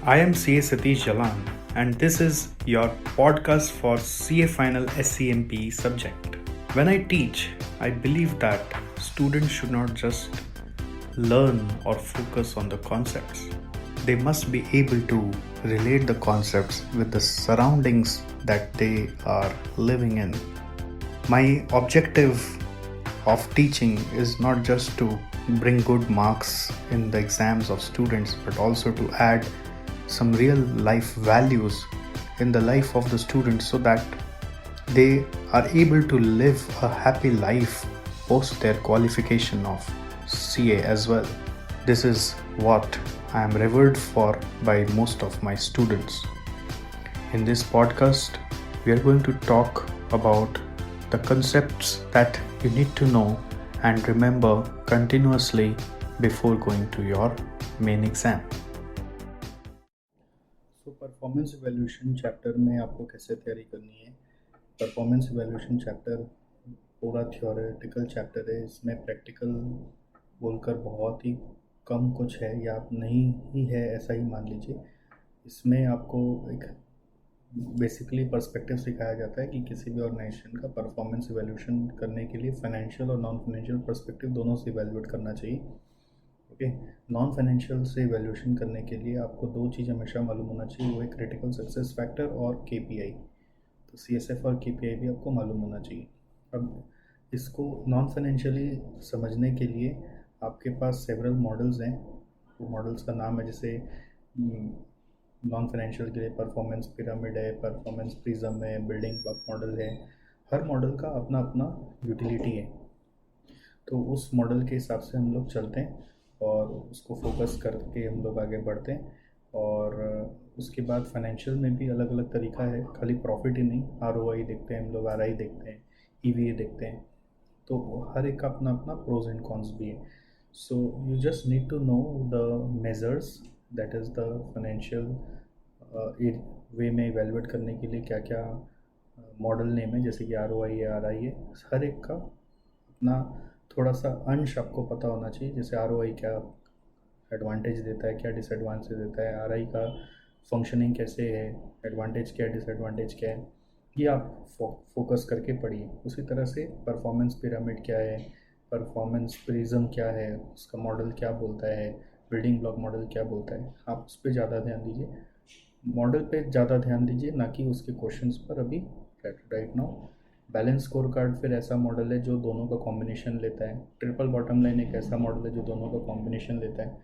I am CA Satish Jalan, and this is your podcast for CA Final SCMP subject. When I teach, I believe that students should not just learn or focus on the concepts. They must be able to relate the concepts with the surroundings that they are living in. My objective of teaching is not just to bring good marks in the exams of students, but also to add some real life values in the life of the students so that they are able to live a happy life post their qualification of CA as well. This is what I am revered for by most of my students. In this podcast, we are going to talk about the concepts that you need to know and remember continuously before going to your main exam. So performance evaluation chapter में आपको कैसे तैयारी करनी है। Performance evaluation chapter पूरा theoretical chapter है, इसमें practical बोलकर बहुत ही कम कुछ है या नहीं ही है ऐसा ही मान लीजिए। इसमें आपको एक बेसिकली पर्सपेक्टिव सिखाया जाता है कि किसी भी ऑर्गेनाइजेशन का परफॉर्मेंस इवैल्यूएशन करने के लिए फाइनेंशियल और नॉन फाइनेंशियल पर्सपेक्टिव दोनों से इवैल्यूएट करना चाहिए। ओके, नॉन फाइनेंशियल से इवैल्यूएशन करने के लिए आपको दो चीज़ हमेशा मालूम होना चाहिए, वो है क्रिटिकल सक्सेस फैक्टर और KPI। तो CSF और KPI भी आपको मालूम होना चाहिए। अब इसको नॉन फाइनेंशियली समझने के लिए आपके पास सेवरल मॉडल्स हैं। वो मॉडल्स का नाम है, जैसे नॉन फाइनेंशियल के लिए परफॉर्मेंस पिरामिड है, परफॉर्मेंस प्रिज्म है, बिल्डिंग ब्लॉक मॉडल है। हर मॉडल का अपना अपना यूटिलिटी है, तो उस मॉडल के हिसाब से हम लोग चलते हैं और उसको फोकस करके हम लोग आगे बढ़ते हैं। और उसके बाद फाइनेंशियल में भी अलग अलग तरीका है, खाली प्रॉफिट ही नहीं, ROI देखते हैं हम लोग, RI देखते हैं, EVA देखते हैं। तो हर एक का अपना अपना प्रोज एंड कॉन्स भी है। So you just need to know the measures, that is the financial way में इवेलुएट करने के लिए क्या क्या मॉडल नेम है, जैसे कि ROI है, RI है। हर एक का अपना थोड़ा सा अंश आपको पता होना चाहिए, जैसे ROI क्या एडवांटेज देता है, क्या डिसएडवांटेज देता है, RI का फंक्शनिंग कैसे है, एडवांटेज क्या है, डिसएडवांटेज क्या है, ये आप फोकस करके पढ़िए। उसी तरह से परफॉर्मेंस पिरामिड क्या है, परफॉर्मेंस प्रिज्म क्या है, उसका मॉडल क्या बोलता है, बिल्डिंग ब्लॉक मॉडल क्या बोलता है, आप उस पर ज़्यादा ध्यान दीजिए, मॉडल पे ज़्यादा ध्यान दीजिए, ना कि उसके क्वेश्चंस पर अभी right now. Balance score card फिर ऐसा मॉडल है जो दोनों का कॉम्बिनेशन लेता है। ट्रिपल बॉटम लाइन एक ऐसा मॉडल है जो दोनों का कॉम्बिनेशन लेता है।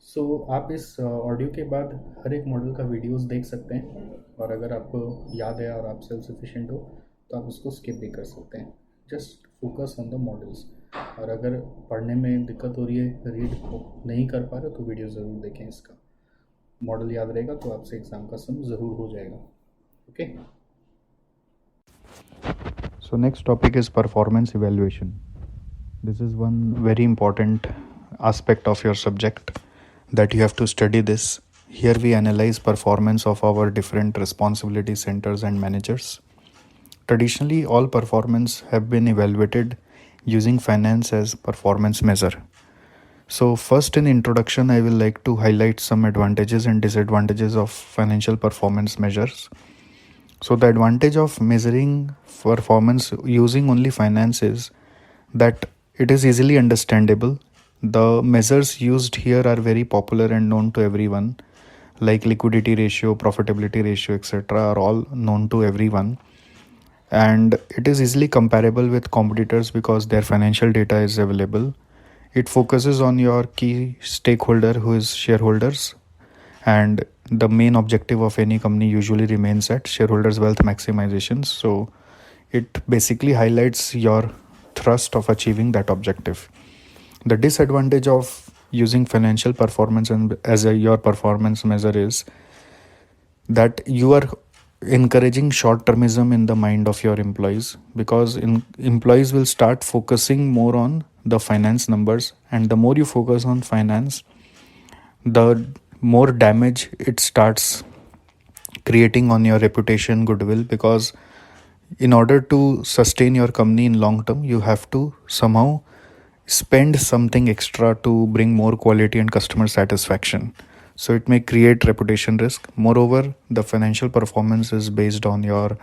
सो आप इस ऑडियो के बाद हर एक मॉडल का वीडियोस देख सकते हैं, और अगर आपको याद है और आप सेल्फ सफिशिएंट हो तो आप उसको स्किप भी कर सकते हैं। Just focus on the models. और अगर पढ़ने में दिक्कत हो रही है, रीड नहीं कर पा रहे तो वीडियो ज़रूर देखें। इसका मॉडल याद रहेगा तो आपसे एग्ज़ाम का सम ज़रूर हो जाएगा। Okay, So next topic is performance evaluation. This is one very important aspect of your subject that you have to study this. Here we analyze performance of our different responsibility centers and managers. Traditionally, all performance have been evaluated using finance as performance measure. So first in introduction, I will like to highlight some advantages and disadvantages of financial performance measures. So the advantage of measuring performance using only finance is that it is easily understandable. The measures used here are very popular and known to everyone, like liquidity ratio, profitability ratio, etc. are all known to everyone. And it is easily comparable with competitors because their financial data is available. It focuses on your key stakeholder, who is shareholders, and the main objective of any company usually remains at shareholders wealth maximization. So it basically highlights your thrust of achieving that objective. The disadvantage of using financial performance and as your performance measure is that you are encouraging short-termism in the mind of your employees, because employees will start focusing more on the finance numbers, and the more you focus on finance, the more damage it starts creating on your reputation, goodwill, because in order to sustain your company in long term, you have to somehow spend something extra to bring more quality and customer satisfaction. So it may create reputation risk. Moreover, the financial performance is based on your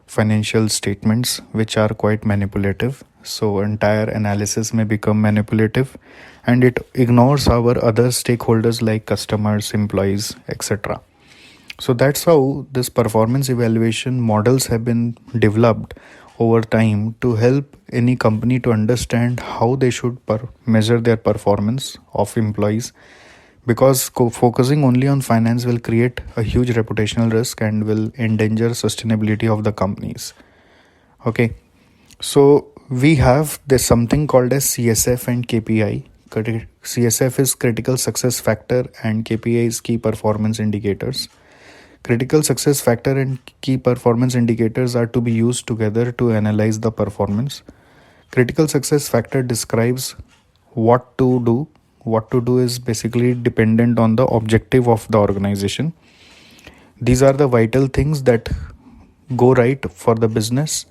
financial statements, which are quite manipulative. So entire analysis may become manipulative, and it ignores our other stakeholders like customers, employees, etc. So that's how this performance evaluation models have been developed over time to help any company to understand how they should measure their performance of employees, because focusing only on finance will create a huge reputational risk and will endanger sustainability of the companies. Okay, so we have this something called as CSF and KPI. CSF is critical success factor and KPI is key performance indicators. Critical success factor and key performance indicators are to be used together to analyze the performance. Critical success factor describes what to do. What to do is basically dependent on the objective of the organization. These are the vital things that go right for the business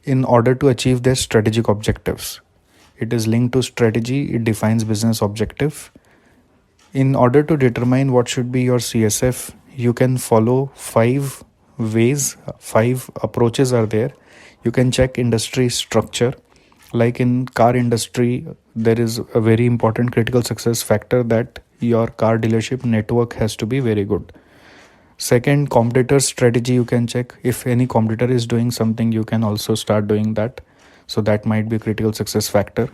in order to achieve their strategic objectives. It is linked to strategy, it defines business objective. In order to determine what should be your CSF, you can follow 5 ways, 5 approaches are there. You can check industry structure. Like in car industry, there is a very important critical success factor that your car dealership network has to be very good. Second, competitor strategy, you can check. If any competitor is doing something, you can also start doing that. So that might be critical success factor.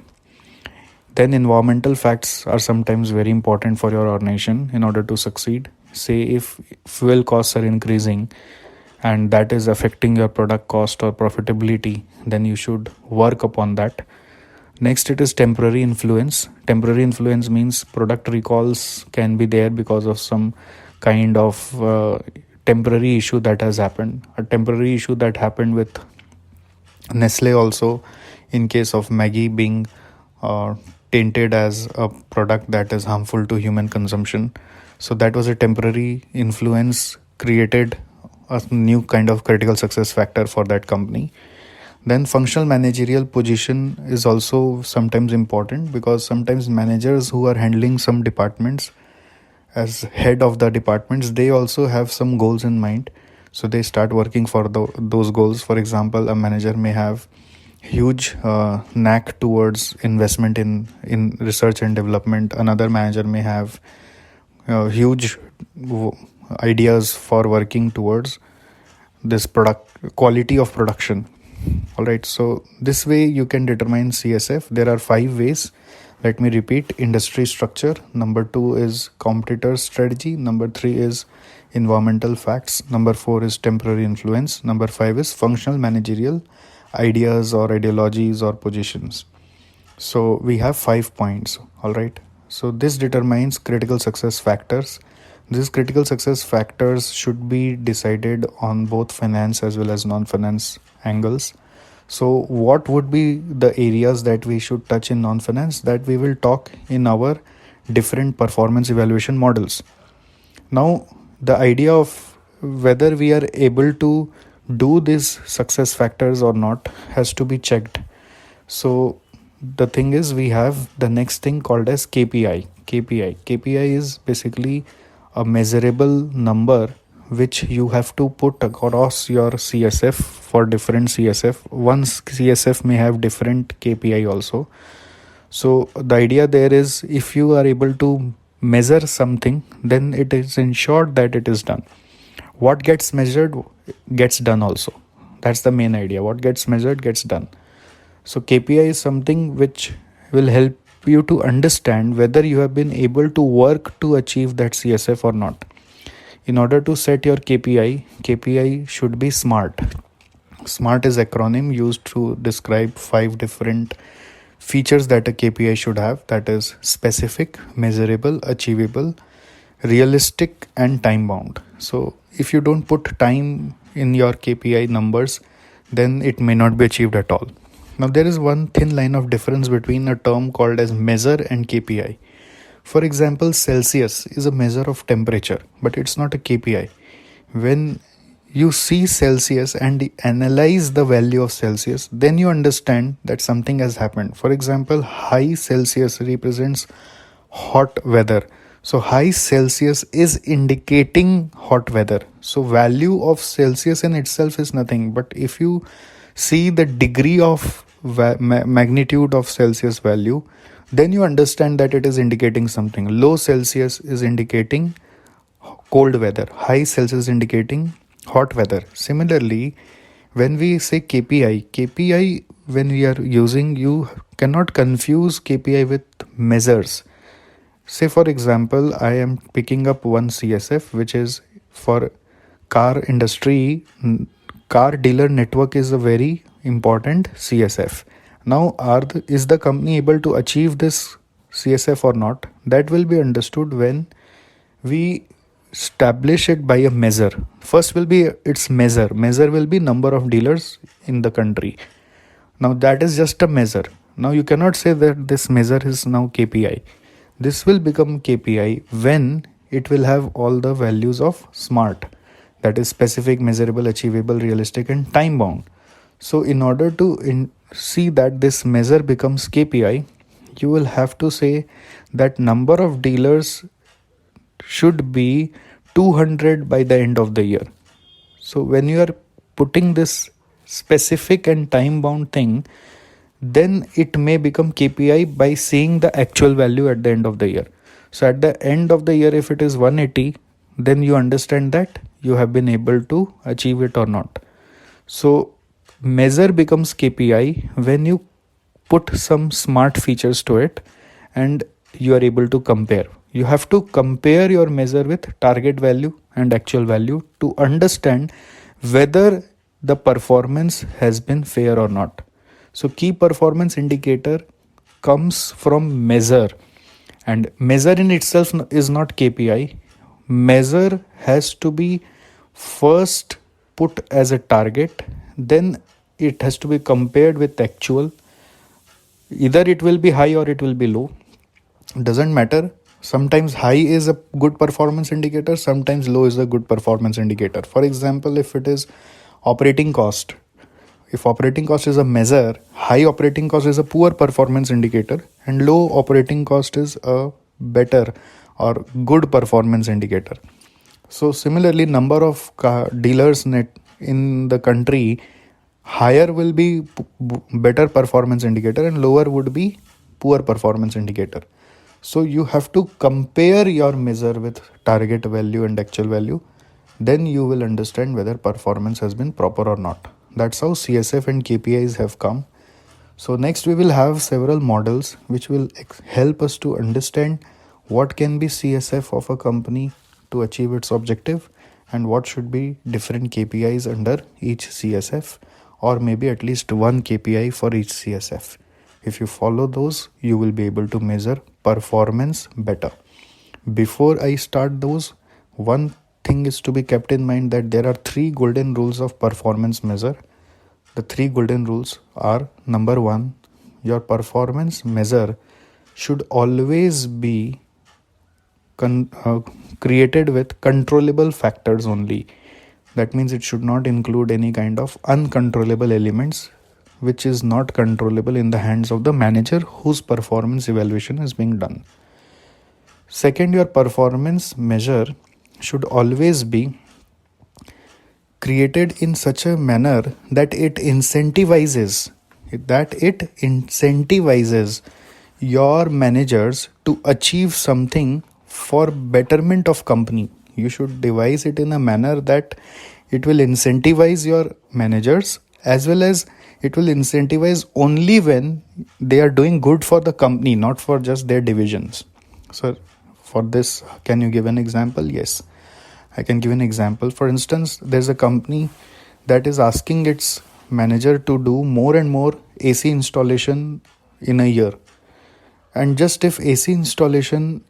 Then environmental facts are sometimes very important for your organization in order to succeed. Say if fuel costs are increasing and that is affecting your product cost or profitability, then you should work upon that. Next, it is temporary influence. Temporary influence means product recalls can be there because of some kind of temporary issue that has happened. A temporary issue that happened with Nestle also, in case of Maggi being tainted as a product that is harmful to human consumption. So that was a temporary influence, created a new kind of critical success factor for that company. Then functional managerial position is also sometimes important, because sometimes managers who are handling some departments as head of the departments, they also have some goals in mind. So they start working for those goals. For example, a manager may have huge knack towards investment in research and development. Another manager may have huge ideas for working towards this product quality of production. All right, so this way you can determine CSF. There are 5 ways. Let me repeat: industry structure, number 2 is competitor strategy, number 3 is environmental facts, number 4 is temporary influence, number 5 is functional managerial ideas or ideologies or positions. So we have 5 points. All right, so this determines critical success factors. These critical success factors should be decided on both finance as well as non-finance angles. So what would be the areas that we should touch in non-finance? That we will talk in our different performance evaluation models. Now, the idea of whether we are able to do these success factors or not has to be checked. So the thing is, we have the next thing called as KPI. KPI is basically a measurable number which you have to put across your CSF for different CSF. One CSF may have different KPI also. So the idea there is, if you are able to measure something, then it is ensured that it is done. What gets measured gets done also. That's the main idea. What gets measured gets done. So KPI is something which will help you to understand whether you have been able to work to achieve that CSF or not. In order to set your KPI should be SMART. SMART is acronym used to describe 5 different features that a KPI should have. That is specific, measurable, achievable, realistic, and time bound. So if you don't put time in your KPI numbers, then it may not be achieved at all. Now there is one thin line of difference between a term called as measure and KPI. For example, Celsius is a measure of temperature, but it's not a KPI. When you see Celsius and analyze the value of Celsius, then you understand that something has happened. For example, high Celsius represents hot weather. So high Celsius is indicating hot weather. So value of Celsius in itself is nothing, but if you see the degree of magnitude of Celsius value, then you understand that it is indicating something. Low Celsius is indicating cold weather, high Celsius indicating hot weather. Similarly, when we say KPI, when we are using, you cannot confuse KPI with measures. Say for example, I am picking up one CSF, which is for car industry. Car dealer network is a very important CSF. Now, is the company able to achieve this CSF or not? That will be understood when we establish it by a measure. First will be its measure. Measure will be number of dealers in the country. Now that is just a measure. Now you cannot say that this measure is now KPI. This will become KPI when it will have all the values of SMART, that is specific, measurable, achievable, realistic, and time bound. So in order to see that this measure becomes KPI, you will have to say that number of dealers should be 200 by the end of the year. So when you are putting this specific and time bound thing, then it may become KPI by seeing the actual value at the end of the year. So at the end of the year, if it is 180, then you understand that you have been able to achieve it or not. So measure becomes KPI when you put some smart features to it and you are able to compare. You have to compare your measure with target value and actual value to understand whether the performance has been fair or not. So key performance indicator comes from measure, and measure in itself is not KPI. Measure has to be first put as a target, then it has to be compared with actual. Either it will be high or it will be low, doesn't matter. Sometimes high is a good performance indicator, sometimes low is a good performance indicator. For example, if it is operating cost, if operating cost is a measure, high operating cost is a poor performance indicator and low operating cost is a better or good performance indicator. So similarly, number of dealers net in the country, higher will be better performance indicator and lower would be poor performance indicator. So you have to compare your measure with target value and actual value. Then you will understand whether performance has been proper or not. That's how CSF and KPIs have come. So next we will have several models which will help us to understand what can be CSF of a company to achieve its objective and what should be different KPIs under each CSF, or maybe at least one KPI for each CSF. If you follow those, you will be able to measure performance better. Before I start those, one thing is to be kept in mind that there are 3 golden rules of performance measure. The 3 golden rules are: number 1, your performance measure should always be created with controllable factors only. That means it should not include any kind of uncontrollable elements which is not controllable in the hands of the manager whose performance evaluation is being done. Second, your performance measure should always be created in such a manner that it incentivizes your managers to achieve something for betterment of company. You should devise it in a manner that it will incentivize your managers, as well as it will incentivize only when they are doing good for the company, not for just their divisions. So for this, can you give an example? Yes, I can give an example. For instance, there's a company that is asking its manager to do more and more AC installation in a year. And just if AC installation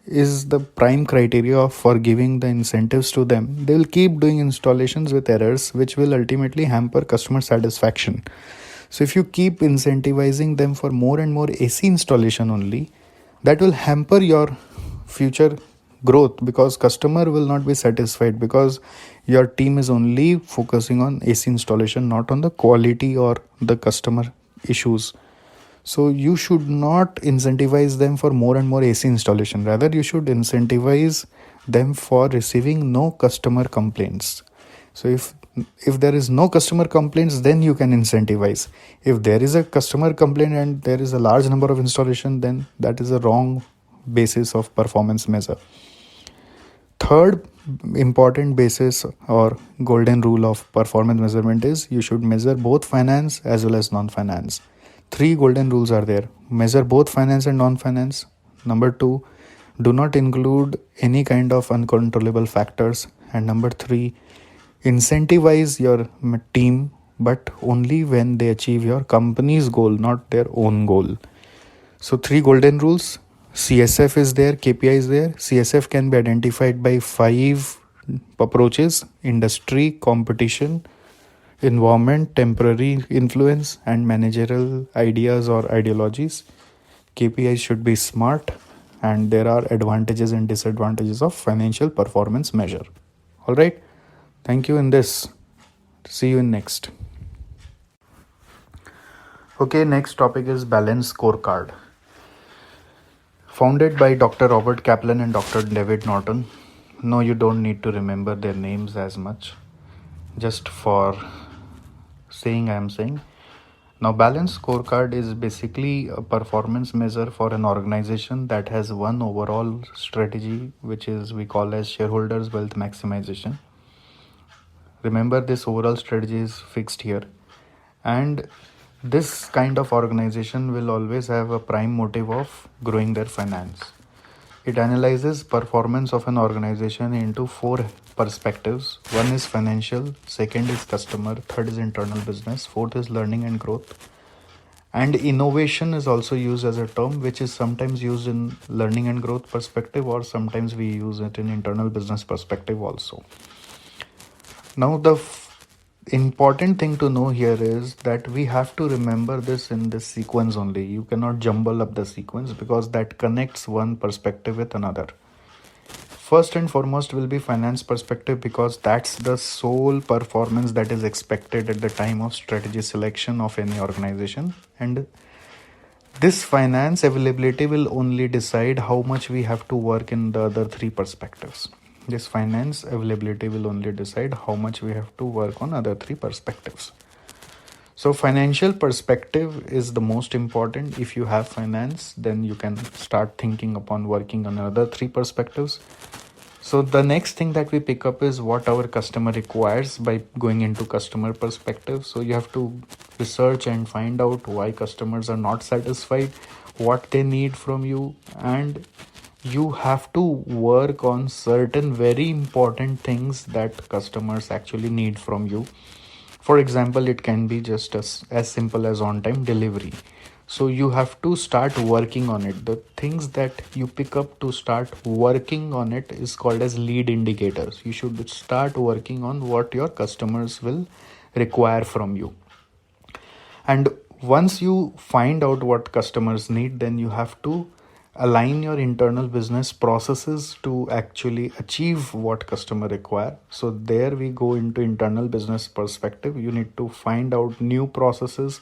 is the prime criteria for giving the incentives to them, they will keep doing installations with errors, which will ultimately hamper customer satisfaction. So if you keep incentivizing them for more and more AC installation only, that will hamper your future growth, because customer will not be satisfied, because your team is only focusing on AC installation, not on the quality or the customer issues. So you should not incentivize them for more and more AC installation. Rather, you should incentivize them for receiving no customer complaints. So if there is no customer complaints, then you can incentivize. If there is a customer complaint and there is a large number of installation, then that is a wrong basis of performance measure. Third important basis or golden rule of performance measurement is you should measure both finance as well as non-finance. Three golden rules are there: measure both finance and non-finance. Number two, do not include any kind of uncontrollable factors. And number three, incentivize your team, but only when they achieve your company's goal, not their own goal. So three golden rules. CSF is there, KPI is there. CSF can be identified by 5 approaches: industry, competition, environment, temporary influence, and managerial ideas or ideologies. KPIs should be smart, and there are advantages and disadvantages of financial performance measure. All right. Thank you in this. See you in next. Okay, next topic is balance scorecard. Founded by Dr. Robert Kaplan and Dr. David Norton. No, you don't need to remember their names as much. Just for saying, I am saying. Now, balance scorecard is basically a performance measure for an organization that has one overall strategy, which is we call as shareholders wealth maximization. Remember, this overall strategy is fixed here. And this kind of organization will always have a prime motive of growing their finance. It analyzes performance of an organization into 4 perspectives. One is financial, second is customer, third is internal business, fourth is learning and growth. And innovation is also used as a term, which is sometimes used in learning and growth perspective, or sometimes we use it in internal business perspective also. Now, the important thing to know here is that we have to remember this in this sequence only. You cannot jumble up the sequence because that connects one perspective with another. First and foremost will be finance perspective, because that's the sole performance that is expected at the time of strategy selection of any organization. And this finance availability will only decide how much we have to work in the other 3 perspectives. This finance availability will only decide how much we have to work on other 3 perspectives. So financial perspective is the most important. If you have finance, then you can start thinking upon working on other 3 perspectives. So the next thing that we pick up is what our customer requires by going into customer perspective. So you have to research and find out why customers are not satisfied, what they need from you, and you have to work on certain very important things that customers actually need from you. For example, it can be just as simple as on-time delivery. So you have to start working on it. The things that you pick up to start working on it is called as lead indicators. You should start working on what your customers will require from you. And once you find out what customers need, then you have to align your internal business processes to actually achieve what customer require. So there we go into internal business perspective. You need to find out new processes,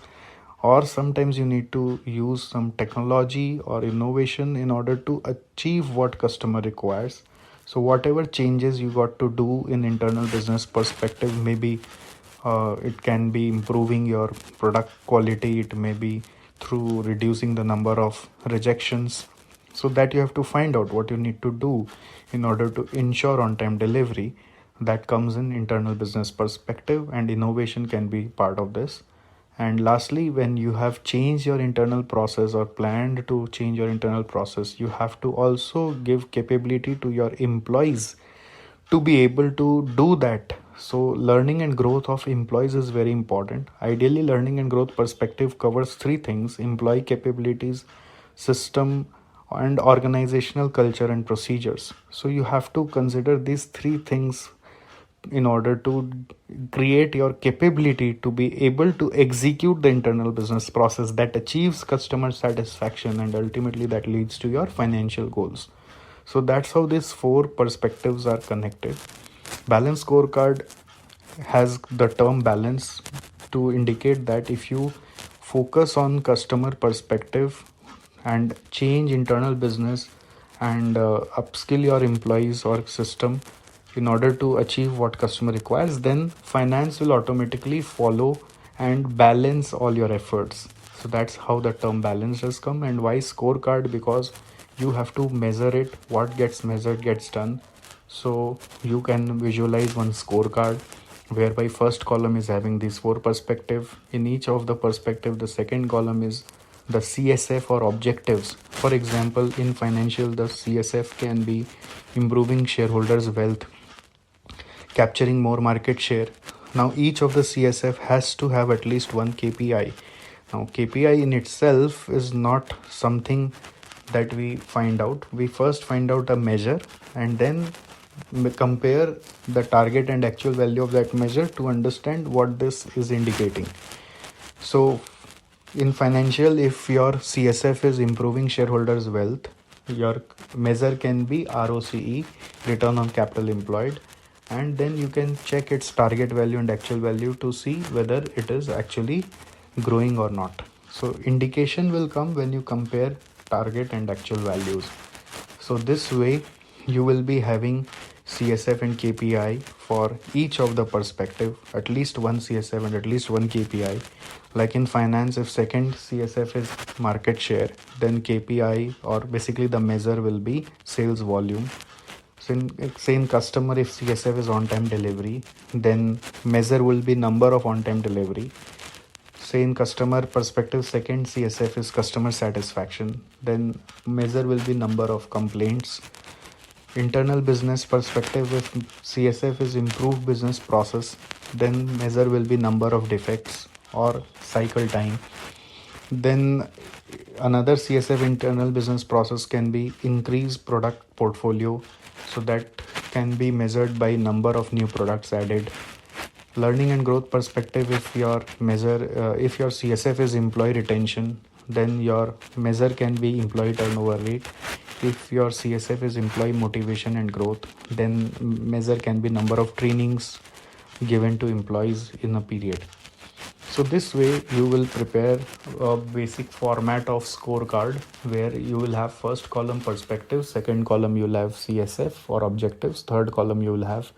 or sometimes you need to use some technology or innovation in order to achieve what customer requires. So whatever changes you got to do in internal business perspective, maybe it can be improving your product quality, it may be through reducing the number of rejections. So that you have to find out what you need to do in order to ensure on-time delivery. That comes in internal business perspective, and innovation can be part of this. And lastly, when you have changed your internal process or planned to change your internal process, you have to also give capability to your employees to be able to do that. So learning and growth of employees is very important. Ideally, learning and growth perspective covers 3 things: employee capabilities, system, and organizational culture and procedures. So you have to consider these 3 things in order to create your capability to be able to execute the internal business process that achieves customer satisfaction, and ultimately that leads to your financial goals. So that's how these 4 perspectives are connected. Balance scorecard has the term balance to indicate that if you focus on customer perspective and change internal business and upskill your employees or system in order to achieve what customer requires, then finance will automatically follow and balance all your efforts. So that's how the term balance has come. And why scorecard? Because you have to measure it. What gets measured gets done. So you can visualize one scorecard whereby first column is having these four perspective. In each of the perspective, the second column is the CSF or objectives. For example, in financial, the CSF can be improving shareholders wealth, capturing more market share. Now each of the CSF has to have at least one KPI. Now KPI in itself is not something that we find out. We first find out a measure and then compare the target and actual value of that measure to understand what this is indicating. So in financial, if your CSF is improving shareholders wealth, your measure can be ROCE, return on capital employed, and then you can check its target value and actual value to see whether it is actually growing or not. So indication will come when you compare target and actual values. So this way you will be having CSF and KPI for each of the perspective, at least one CSF and at least one KPI. Like in finance, if second CSF is market share, then KPI or basically the measure will be sales volume. So in customer, if CSF is on time delivery, then measure will be number of on time delivery. Say in customer perspective, second CSF is customer satisfaction, then measure will be number of complaints. Internal business perspective, if CSF is improved business process, then measure will be number of defects or cycle time. Then another CSF internal business process can be increase product portfolio, so that can be measured by number of new products added. Learning and growth perspective, if your if your CSF is employee retention, then your measure can be employee turnover rate. If your CSF is employee motivation and growth, then measure can be number of trainings given to employees in a period. So this way you will prepare a basic format of scorecard where you will have first column perspective, second column you will have CSF or objectives, third column you will have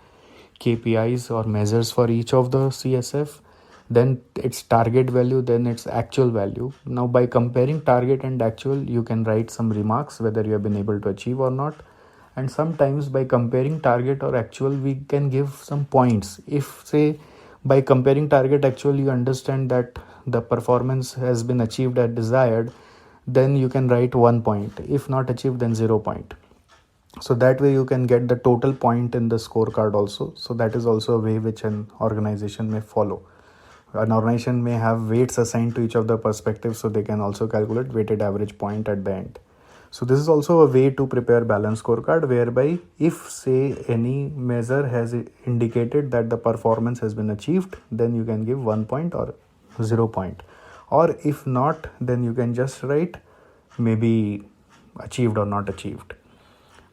KPIs or measures for each of the CSF, then its target value, then its actual value. Now by comparing target and actual, you can write some remarks whether you have been able to achieve or not. And sometimes by comparing target or actual, we can give some points. If say by comparing target actual you understand that the performance has been achieved as desired, then you can write 1 point. If not achieved, then 0 point. So that way you can get the total point in the scorecard also. So that is also a way which an organization may follow. An organization may have weights assigned to each of the perspectives, so they can also calculate weighted average point at the end. So this is also a way to prepare balanced scorecard, whereby if say any measure has indicated that the performance has been achieved, then you can give 1 point or 0 point. Or if not, then you can just write maybe achieved or not achieved.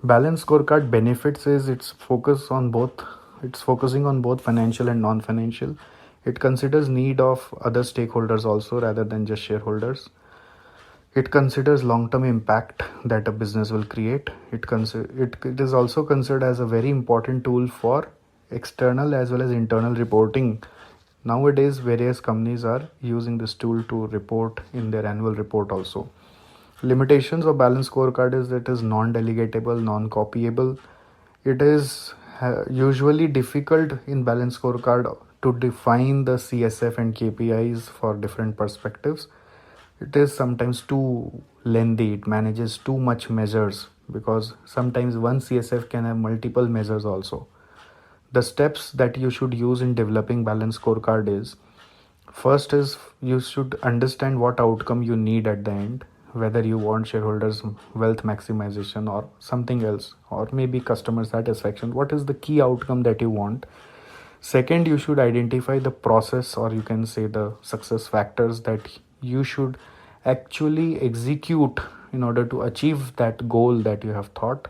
Balanced scorecard benefits is it's focusing on both financial and non-financial. It considers need of other stakeholders also rather than just shareholders. It considers long-term impact that a business will create. It is also considered as a very important tool for external as well as internal reporting. Nowadays, various companies are using this tool to report in their annual report also. Limitations of balanced scorecard is that it is non-delegatable, non-copyable. It is usually difficult in balanced scorecard to define the CSF and KPIs for different perspectives. It is sometimes too lengthy. It manages too much measures because sometimes one CSF can have multiple measures also. The steps that you should use in developing balanced scorecard is, first is you should understand what outcome you need at the end, whether you want shareholders wealth maximization or something else, or maybe customer satisfaction. What is the key outcome that you want? Second, you should identify the process, or you can say the success factors that you should actually execute in order to achieve that goal that you have thought.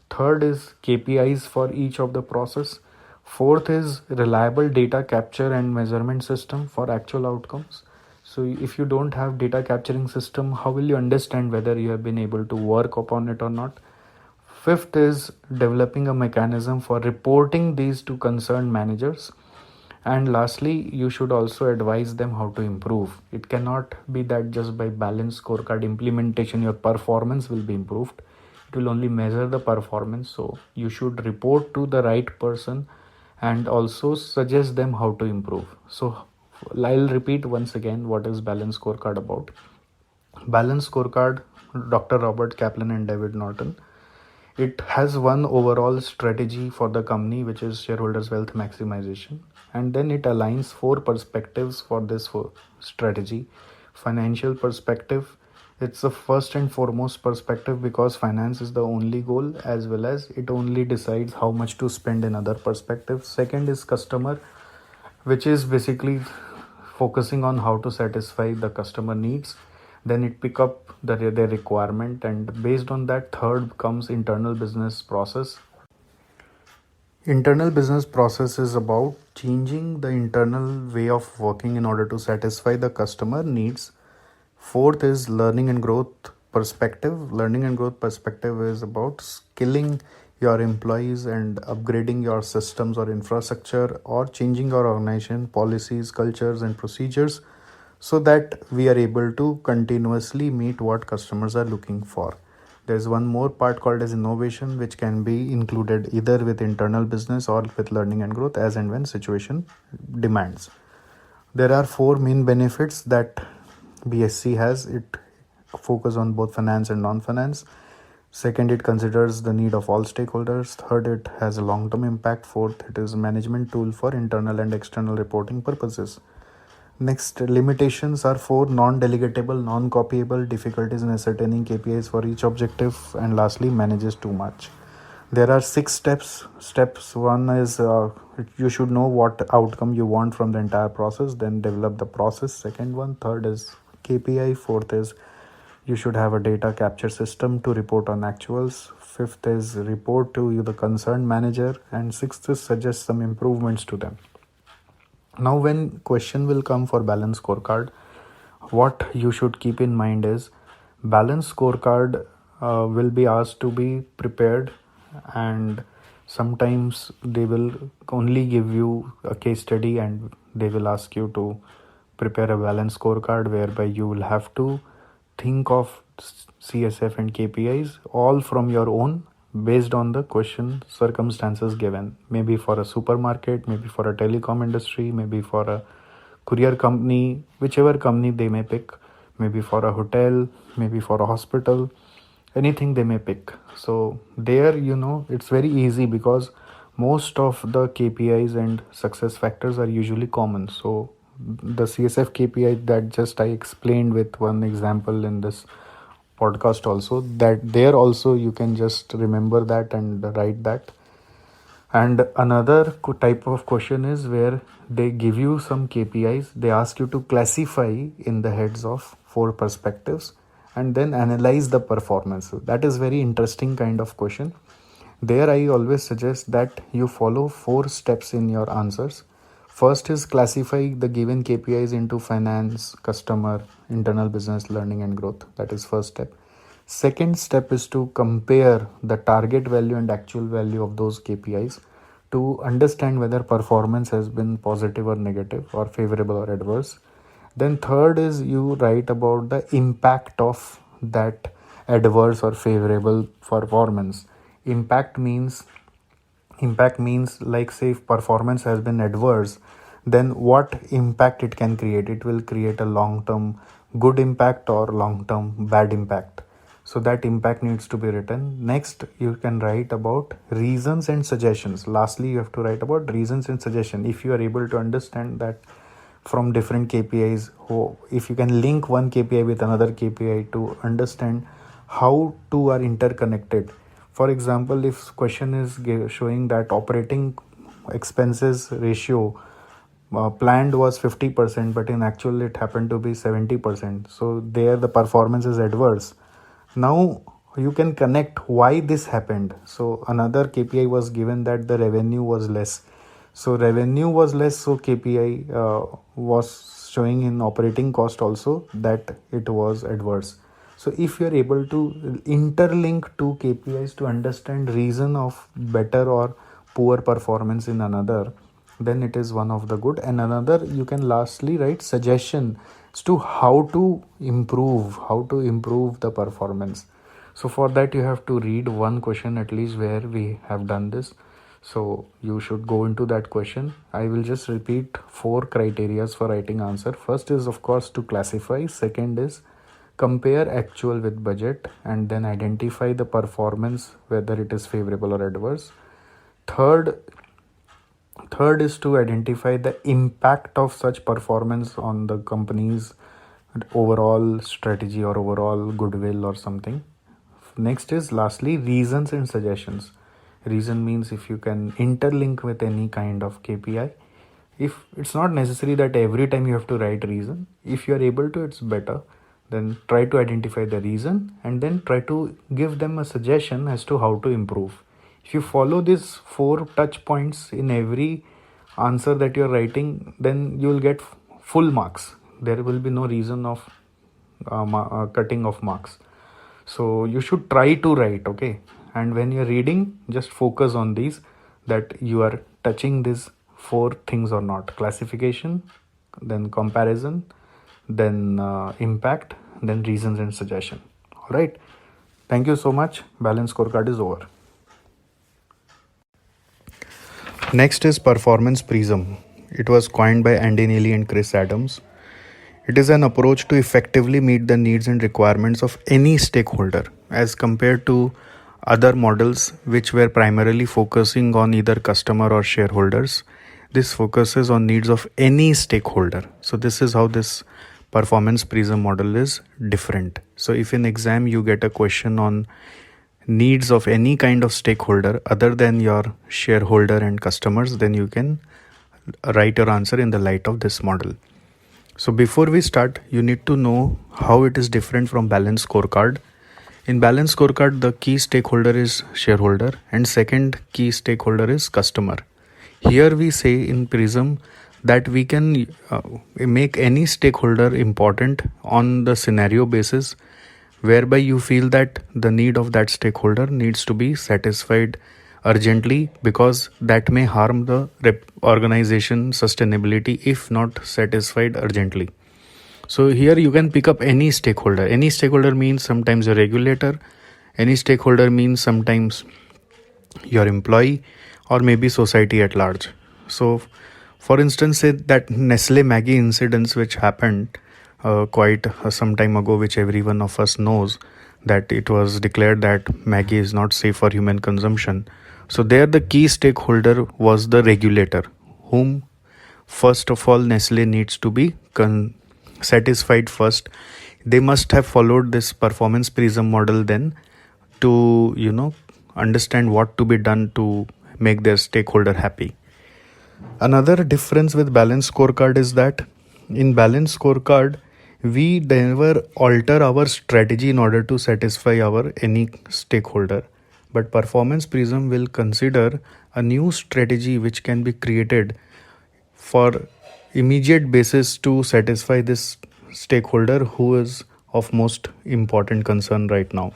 Third is KPIs for each of the process. Fourth is reliable data capture and measurement system for actual outcomes. So if you don't have data capturing system, how will you understand whether you have been able to work upon it or not? Fifth is developing a mechanism for reporting these to concerned managers. And lastly, you should also advise them how to improve. It cannot be that just by balanced scorecard implementation your performance will be improved. It will only measure the performance. So you should report to the right person and also suggest them how to improve. So I'll repeat once again what is balanced scorecard about. Balanced scorecard, Dr. Robert Kaplan and David Norton. It has one overall strategy for the company, which is shareholders' wealth maximization. And then it aligns four perspectives for this strategy. Financial perspective, it's the first and foremost perspective because finance is the only goal, as well as it only decides how much to spend in other perspectives. Second is customer, which is basically focusing on how to satisfy the customer needs. Then it pick up their requirement, and based on that, third comes internal business process. Internal business process is about changing the internal way of working in order to satisfy the customer needs. Fourth is learning and growth perspective. Learning and growth perspective is about skilling your employees and upgrading your systems or infrastructure or changing your organization policies, cultures, and procedures so that we are able to continuously meet what customers are looking for. There's one more part called as innovation, which can be included either with internal business or with learning and growth as and when situation demands. There are four main benefits that BSC has. It focus on both finance and non-finance. Second, it considers the need of all stakeholders. Third, it has a long-term impact. Fourth, it is a management tool for internal and external reporting purposes. Next, limitations are four: non-delegatable, non-copyable, difficulties in ascertaining KPIs for each objective, and lastly, manages too much. There are 6 steps. Steps 1 is you should know what outcome you want from the entire process, then develop the process. Second one, third is KPI. Fourth is you should have a data capture system to report on actuals. Fifth is report to the concerned manager, and sixth is suggest some improvements to them. Now when question will come for balance scorecard, what you should keep in mind is balance scorecard will be asked to be prepared, and sometimes they will only give you a case study and they will ask you to prepare a balance scorecard whereby you will have to think of CSF and KPIs all from your own based on the question circumstances given. Maybe for a supermarket, maybe for a telecom industry, maybe for a courier company, whichever company they may pick, maybe for a hotel, maybe for a hospital, anything they may pick. So there, it's very easy because most of the KPIs and success factors are usually common. So the CSF KPI that just I explained with one example in this podcast also, that there also you can just remember that and write that. And another type of question is where they give you some KPIs, they ask you to classify in the heads of 4 perspectives and then analyze the performance. That is very interesting kind of question. There I always suggest that you follow 4 steps in your answers. First is classify the given KPIs into finance, customer, internal business, learning and growth. That is first step. Second step is to compare the target value and actual value of those KPIs to understand whether performance has been positive or negative or favorable or adverse. Then third is you write about the impact of that adverse or favorable performance. Impact means like say if performance has been adverse, then what impact it can create. It will create a long-term good impact or long-term bad impact. So that impact needs to be written. Next, you can write about reasons and suggestions. Lastly, you have to write about reasons and suggestion. If you are able to understand that from different KPIs, if you can link one KPI with another KPI to understand how two are interconnected. For example, if question is showing that operating expenses ratio planned was 50%, but in actual it happened to be 70%. So there the performance is adverse. Now you can connect why this happened. So another KPI was given that the revenue was less. So revenue was less, so KPI was showing in operating cost also that it was adverse. So if you are able to interlink two KPIs to understand reason of better or poor performance in another, then it is one of the good. And another, you can lastly write suggestion as to how to improve the performance. So for that you have to read one question at least where we have done this. So you should go into that question. I will just repeat 4 criterias for writing answer. First is of course to classify. Second is compare actual with budget, and then identify the performance whether it is favorable or adverse. Third is to identify the impact of such performance on the company's overall strategy or overall goodwill or something. Next is lastly reasons and suggestions. Reason means if you can interlink with any kind of KPI. If it's not necessary that every time you have to write reason, if you are able to, it's better. Then try to identify the reason and then try to give them a suggestion as to how to improve. If you follow these 4 touch points in every answer that you're writing, then you will get full marks. There will be no reason of cutting of marks. So you should try to write, okay? And when you're reading, just focus on these, that you are touching these 4 things or not: classification, then comparison, then impact, then reasons and suggestion. All right. Thank you so much. Balance scorecard is over. Next is Performance Prism. It was coined by Andy Neely and Chris Adams. It is an approach to effectively meet the needs and requirements of any stakeholder as compared to other models which were primarily focusing on either customer or shareholders. This focuses on needs of any stakeholder. So this is how this Performance Prism model is different. So if in exam you get a question on needs of any kind of stakeholder other than your shareholder and customers, then you can write your answer in the light of this model. So before we start, you need to know how it is different from Balance Scorecard. In Balance Scorecard, the key stakeholder is shareholder and second key stakeholder is customer. Here we say in Prism that we can make any stakeholder important on the scenario basis, whereby you feel that the need of that stakeholder needs to be satisfied urgently because that may harm the organization sustainability if not satisfied urgently. So here you can pick up any stakeholder. Any stakeholder means sometimes a regulator, any stakeholder means sometimes your employee, or maybe society at large. So for instance, say that Nestle Maggie incidents which happened quite some time ago, which every one of us knows, that it was declared that Maggie is not safe for human consumption. So there the key stakeholder was the regulator, whom first of all Nestle needs to be satisfied first. They must have followed this Performance Prism model then to understand what to be done to make their stakeholder happy. Another difference with Balance Scorecard is that in Balance Scorecard we never alter our strategy in order to satisfy our any stakeholder, but Performance Prism will consider a new strategy which can be created for immediate basis to satisfy this stakeholder who is of most important concern right now.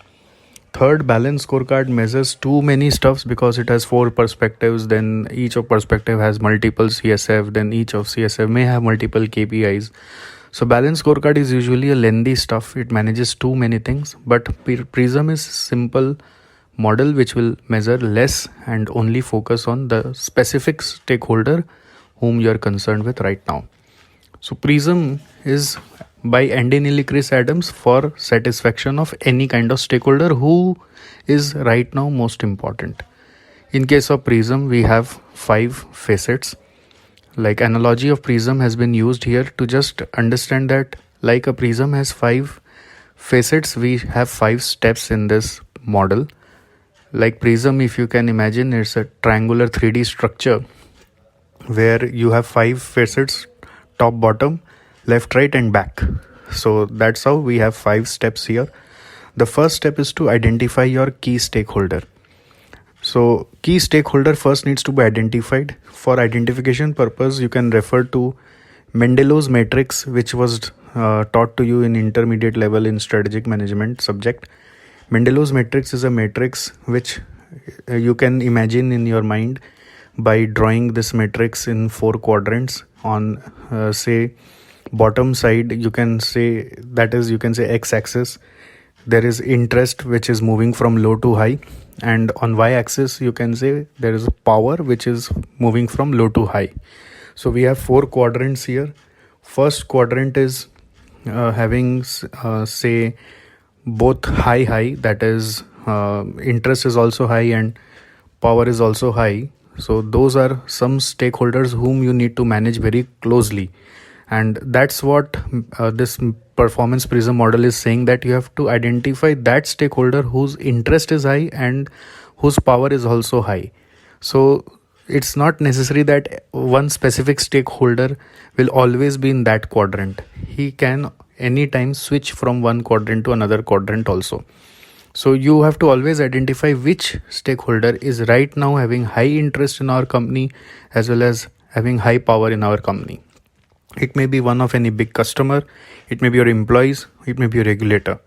Third, Balance Scorecard measures too many stuffs because it has 4 perspectives. Then each of perspective has multiple CSF. Then each of CSF may have multiple KPIs. So Balance Scorecard is usually a lengthy stuff. It manages too many things. But Prism is simple model which will measure less and only focus on the specific stakeholder whom you are concerned with right now. So Prism is by Andy Neely, Chris Adams for satisfaction of any kind of stakeholder who is right now most important. In case of Prism, we have 5 facets. Like analogy of prism has been used here to just understand that like a prism has 5 facets, we have 5 steps in this model. Like prism, if you can imagine, it's a triangular 3D structure where you have 5 facets: top, bottom, left, right and back. So that's how we have 5 steps here. The first step is to identify your key stakeholder. So key stakeholder first needs to be identified. For identification purpose, you can refer to Mendelow's matrix, which was taught to you in intermediate level in strategic management subject. Mendelow's matrix is a matrix which you can imagine in your mind by drawing this matrix in 4 quadrants. On say bottom side, you can say x-axis. There is interest which is moving from low to high, and on y-axis you can say there is a power which is moving from low to high. So we have 4 quadrants here. First quadrant is having say both high, that is interest is also high and power is also high. So those are some stakeholders whom you need to manage very closely, and that's what this performance prism model is saying, that you have to identify that stakeholder whose interest is high and whose power is also high. So it's not necessary that one specific stakeholder will always be in that quadrant. He can anytime switch from one quadrant to another quadrant also. So you have to always identify which stakeholder is right now having high interest in our company as well as having high power in our company. It may be one of any big customer, it may be your employees, it may be a regulator.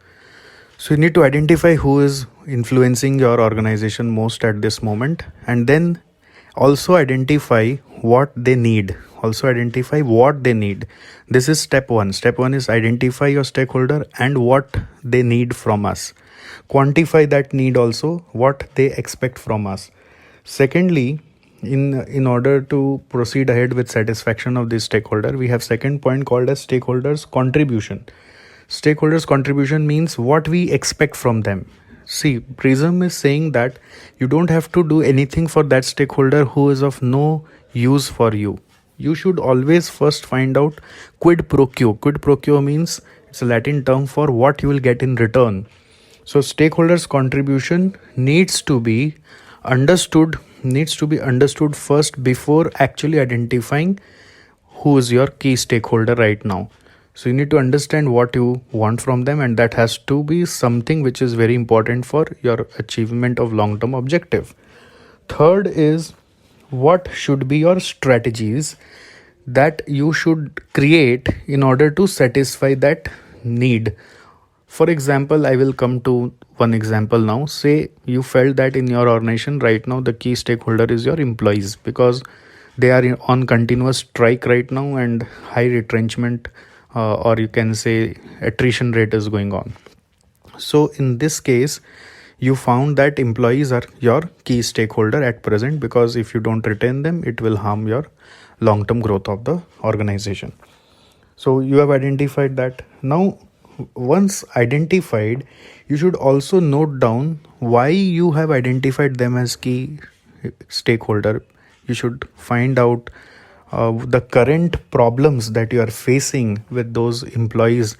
So you need to identify who is influencing your organization most at this moment, and then also identify what they need. This is step one. Step one is identify your stakeholder and what they need from us. Quantify that need also, what they expect from us. Secondly, in order to proceed ahead with satisfaction of this stakeholder, we have second point called as stakeholders contribution. Stakeholders contribution means what we expect from them. See, Prism is saying that you don't have to do anything for that stakeholder who is of no use for you. You should always first find out quid pro quo. Quid pro quo means it's a Latin term for what you will get in return. So stakeholders contribution needs to be understood first before actually identifying who is your key stakeholder right now. So you need to understand what you want from them, and that has to be something which is very important for your achievement of long-term objective. Third is what should be your strategies that you should create in order to satisfy that need. For example, I will come to one example now. Say you felt that in your organization right now the key stakeholder is your employees because they are on continuous strike right now and high retrenchment or you can say attrition rate is going on. So in this case, you found that employees are your key stakeholder at present, because if you don't retain them, it will harm your long-term growth of the organization. So you have identified that. Now, once identified, you should also note down why you have identified them as key stakeholder. You should find out the current problems that you are facing with those employees,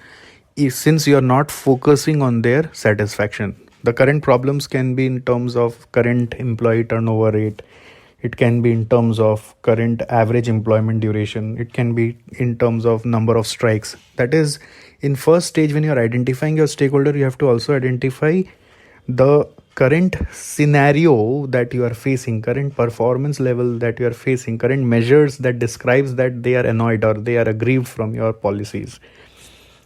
since you are not focusing on their satisfaction. The current problems can be in terms of current employee turnover rate. It can be in terms of current average employment duration. It can be in terms of number of strikes. That is, in first stage, when you are identifying your stakeholder, you have to also identify the current scenario that you are facing, current performance level that you are facing, current measures that describes that they are annoyed or they are aggrieved from your policies.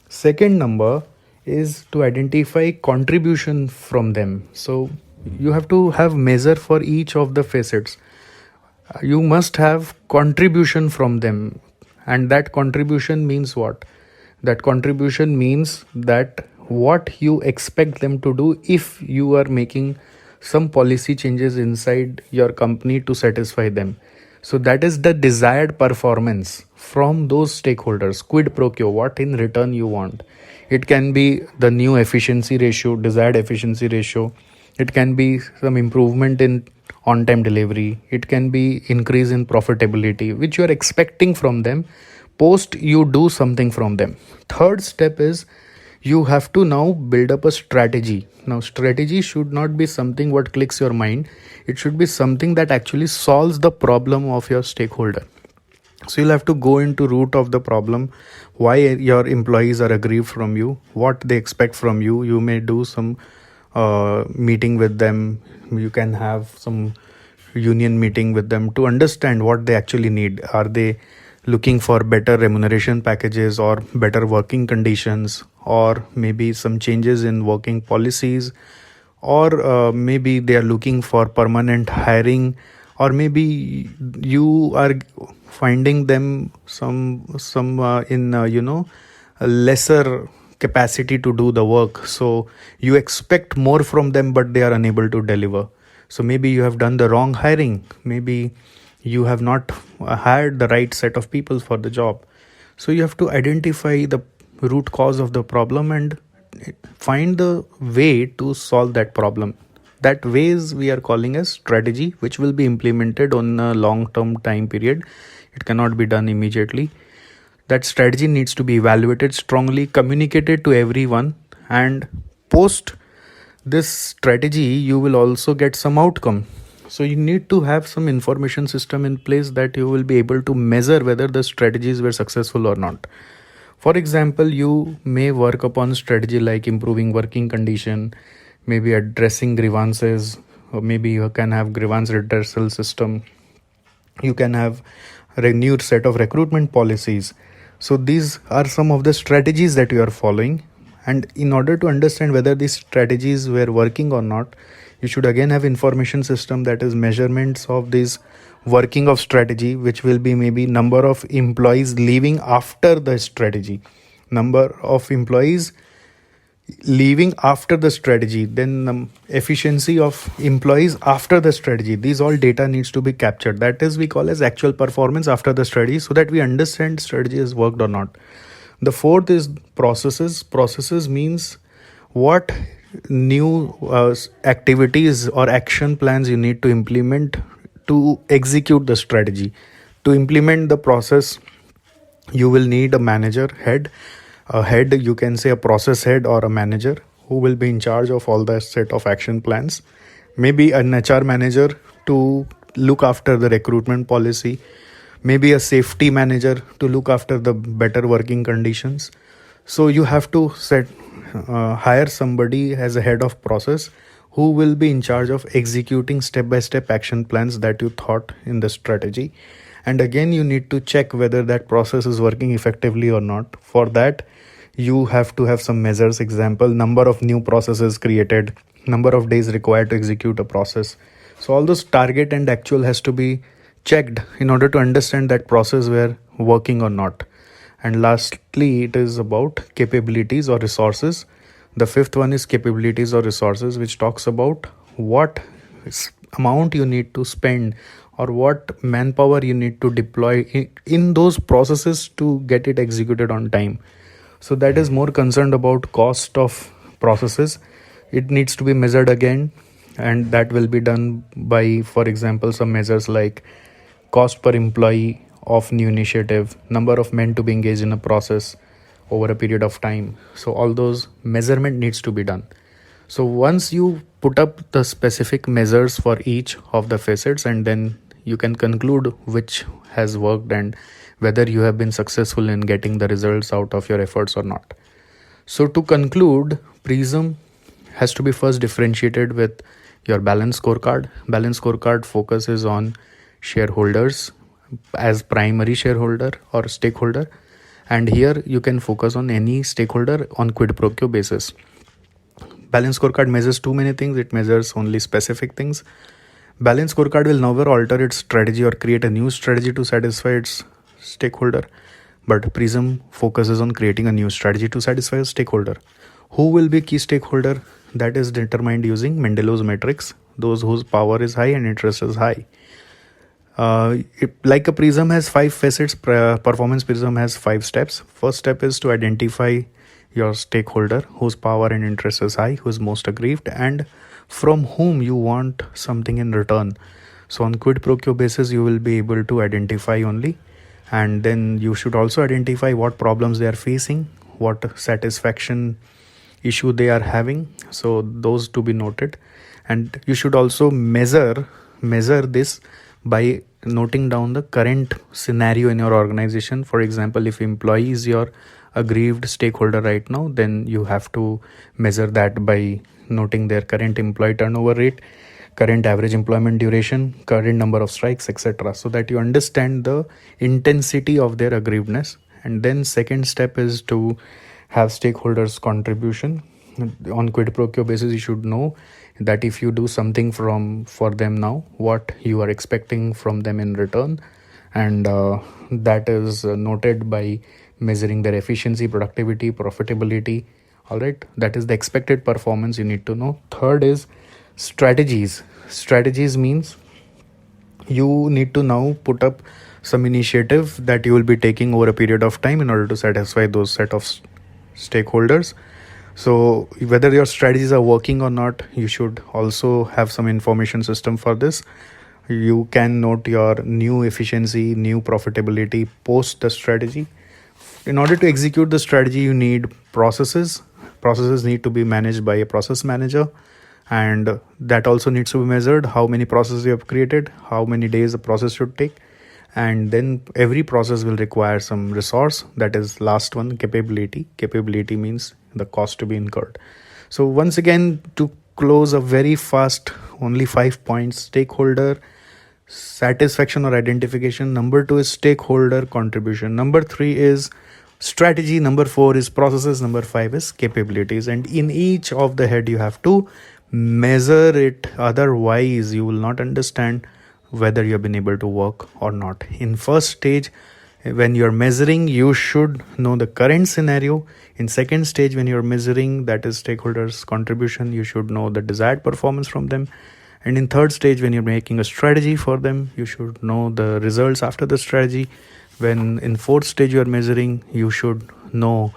Second number is to identify contribution from them. So you have to have measure for each of the facets. You must have contribution from them, and that contribution means what? That contribution means that what you expect them to do if you are making some policy changes inside your company to satisfy them. So that is the desired performance from those stakeholders. Quid pro quo, what in return you want. It can be the new efficiency ratio, desired efficiency ratio. It can be some improvement in on-time delivery. It can be increase in profitability, which you are expecting from them. Post, you do something from them. Third step is you have to now build up a strategy. Now, strategy should not be something what clicks your mind. It should be something that actually solves the problem of your stakeholder. So you'll have to go into root of the problem, why your employees are aggrieved from you, what they expect from you. You may do some meeting with them. You can have some union meeting with them to understand what they actually need. Are they looking for better remuneration packages or better working conditions, or maybe some changes in working policies, or maybe they are looking for permanent hiring, or maybe you are finding them some in a lesser capacity to do the work, so you expect more from them but they are unable to deliver. So maybe you have done the wrong hiring, maybe you have not hired the right set of people for the job. So you have to identify the root cause of the problem and find the way to solve that problem. That ways we are calling as strategy, which will be implemented on a long term time period. It cannot be done immediately. That strategy needs to be evaluated strongly, communicated to everyone, and post this strategy you will also get some outcome. So you need to have some information system in place that you will be able to measure whether the strategies were successful or not. For example, you may work upon strategy like improving working condition, maybe addressing grievances, or maybe you can have grievance redressal system. You can have a renewed set of recruitment policies. So these are some of the strategies that you are following. And in order to understand whether these strategies were working or not, you should again have information system, that is measurements of this working of strategy, which will be maybe number of employees leaving after the strategy, number of employees leaving after the strategy, then efficiency of employees after the strategy. These all data needs to be captured. That is we call as actual performance after the strategy, so that we understand strategy has worked or not. The fourth is processes. Processes means what new activities or action plans you need to implement to execute the strategy. To implement the process, you will need a manager head. A head, you can say a process head or a manager, who will be in charge of all the set of action plans. Maybe an HR manager to look after the recruitment policy, maybe a safety manager to look after the better working conditions. So you have to hire somebody as a head of process who will be in charge of executing step by step action plans that you thought in the strategy. And again, you need to check whether that process is working effectively or not. For that, you have to have some measures. Example, number of new processes created, number of days required to execute a process. So all those target and actual has to be checked in order to understand that process were working or not. And lastly, it is about capabilities or resources. The fifth one is capabilities or resources, which talks about what amount you need to spend or what manpower you need to deploy in those processes to get it executed on time. So that is more concerned about cost of processes. It needs to be measured again, and that will be done by, for example, some measures like cost per employee of new initiative, number of men to be engaged in a process over a period of time. So all those measurement needs to be done. So once you put up the specific measures for each of the facets, and then you can conclude which has worked and whether you have been successful in getting the results out of your efforts or not. So to conclude, Prism has to be first differentiated with your balance scorecard. Balance scorecard focuses on shareholders as primary shareholder or stakeholder, and here you can focus on any stakeholder on quid pro quo basis. Balance scorecard measures too many things. It measures only specific things. Balance scorecard will never alter its strategy or create a new strategy to satisfy its stakeholder, but Prism focuses on creating a new strategy to satisfy a stakeholder. Who will be key stakeholder? That is determined using Mendelow's matrix, those whose power is high and interest is high. Like a prism has 5 facets, performance prism has 5 steps. First step is to identify your stakeholder whose power and interest is high, who is most aggrieved, and from whom you want something in return. So on quid pro quo basis, you will be able to identify only, and then you should also identify what problems they are facing, what satisfaction issue they are having. So those to be noted, and you should also measure this by noting down the current scenario in your organization. For example, if employee is your aggrieved stakeholder right now, then you have to measure that by noting their current employee turnover rate, current average employment duration, current number of strikes, etc., so that you understand the intensity of their aggrievedness. And then second step is to have stakeholders contribution. On quid pro quo basis, you should know that if you do something for them now, what you are expecting from them in return, and that is noted by measuring their efficiency, productivity, profitability. All right, that is the expected performance you need to know. Third is strategies. Strategies means you need to now put up some initiative that you will be taking over a period of time in order to satisfy those set of stakeholders. So whether your strategies are working or not, you should also have some information system for this. You can note your new efficiency, new profitability post the strategy. In order to execute the strategy, you need processes. Processes need to be managed by a process manager, and that also needs to be measured. How many processes you have created, how many days the process should take, and then every process will require some resource. That is last one, capability. Capability means the cost to be incurred. So once again, to close a very fast, only 5 points: stakeholder satisfaction or identification. Number 2 is stakeholder contribution. Number 3 is strategy. Number 4 is processes. Number 5 is capabilities. And in each of the head you have to measure it, otherwise you will not understand whether you have been able to work or not. In first stage, when you're measuring, you should know the current scenario. In second stage, when you're measuring, that is stakeholders contribution, you should know the desired performance from them. And in third stage, when you're making a strategy for them, you should know the results after the strategy. When in fourth stage you are measuring, you should know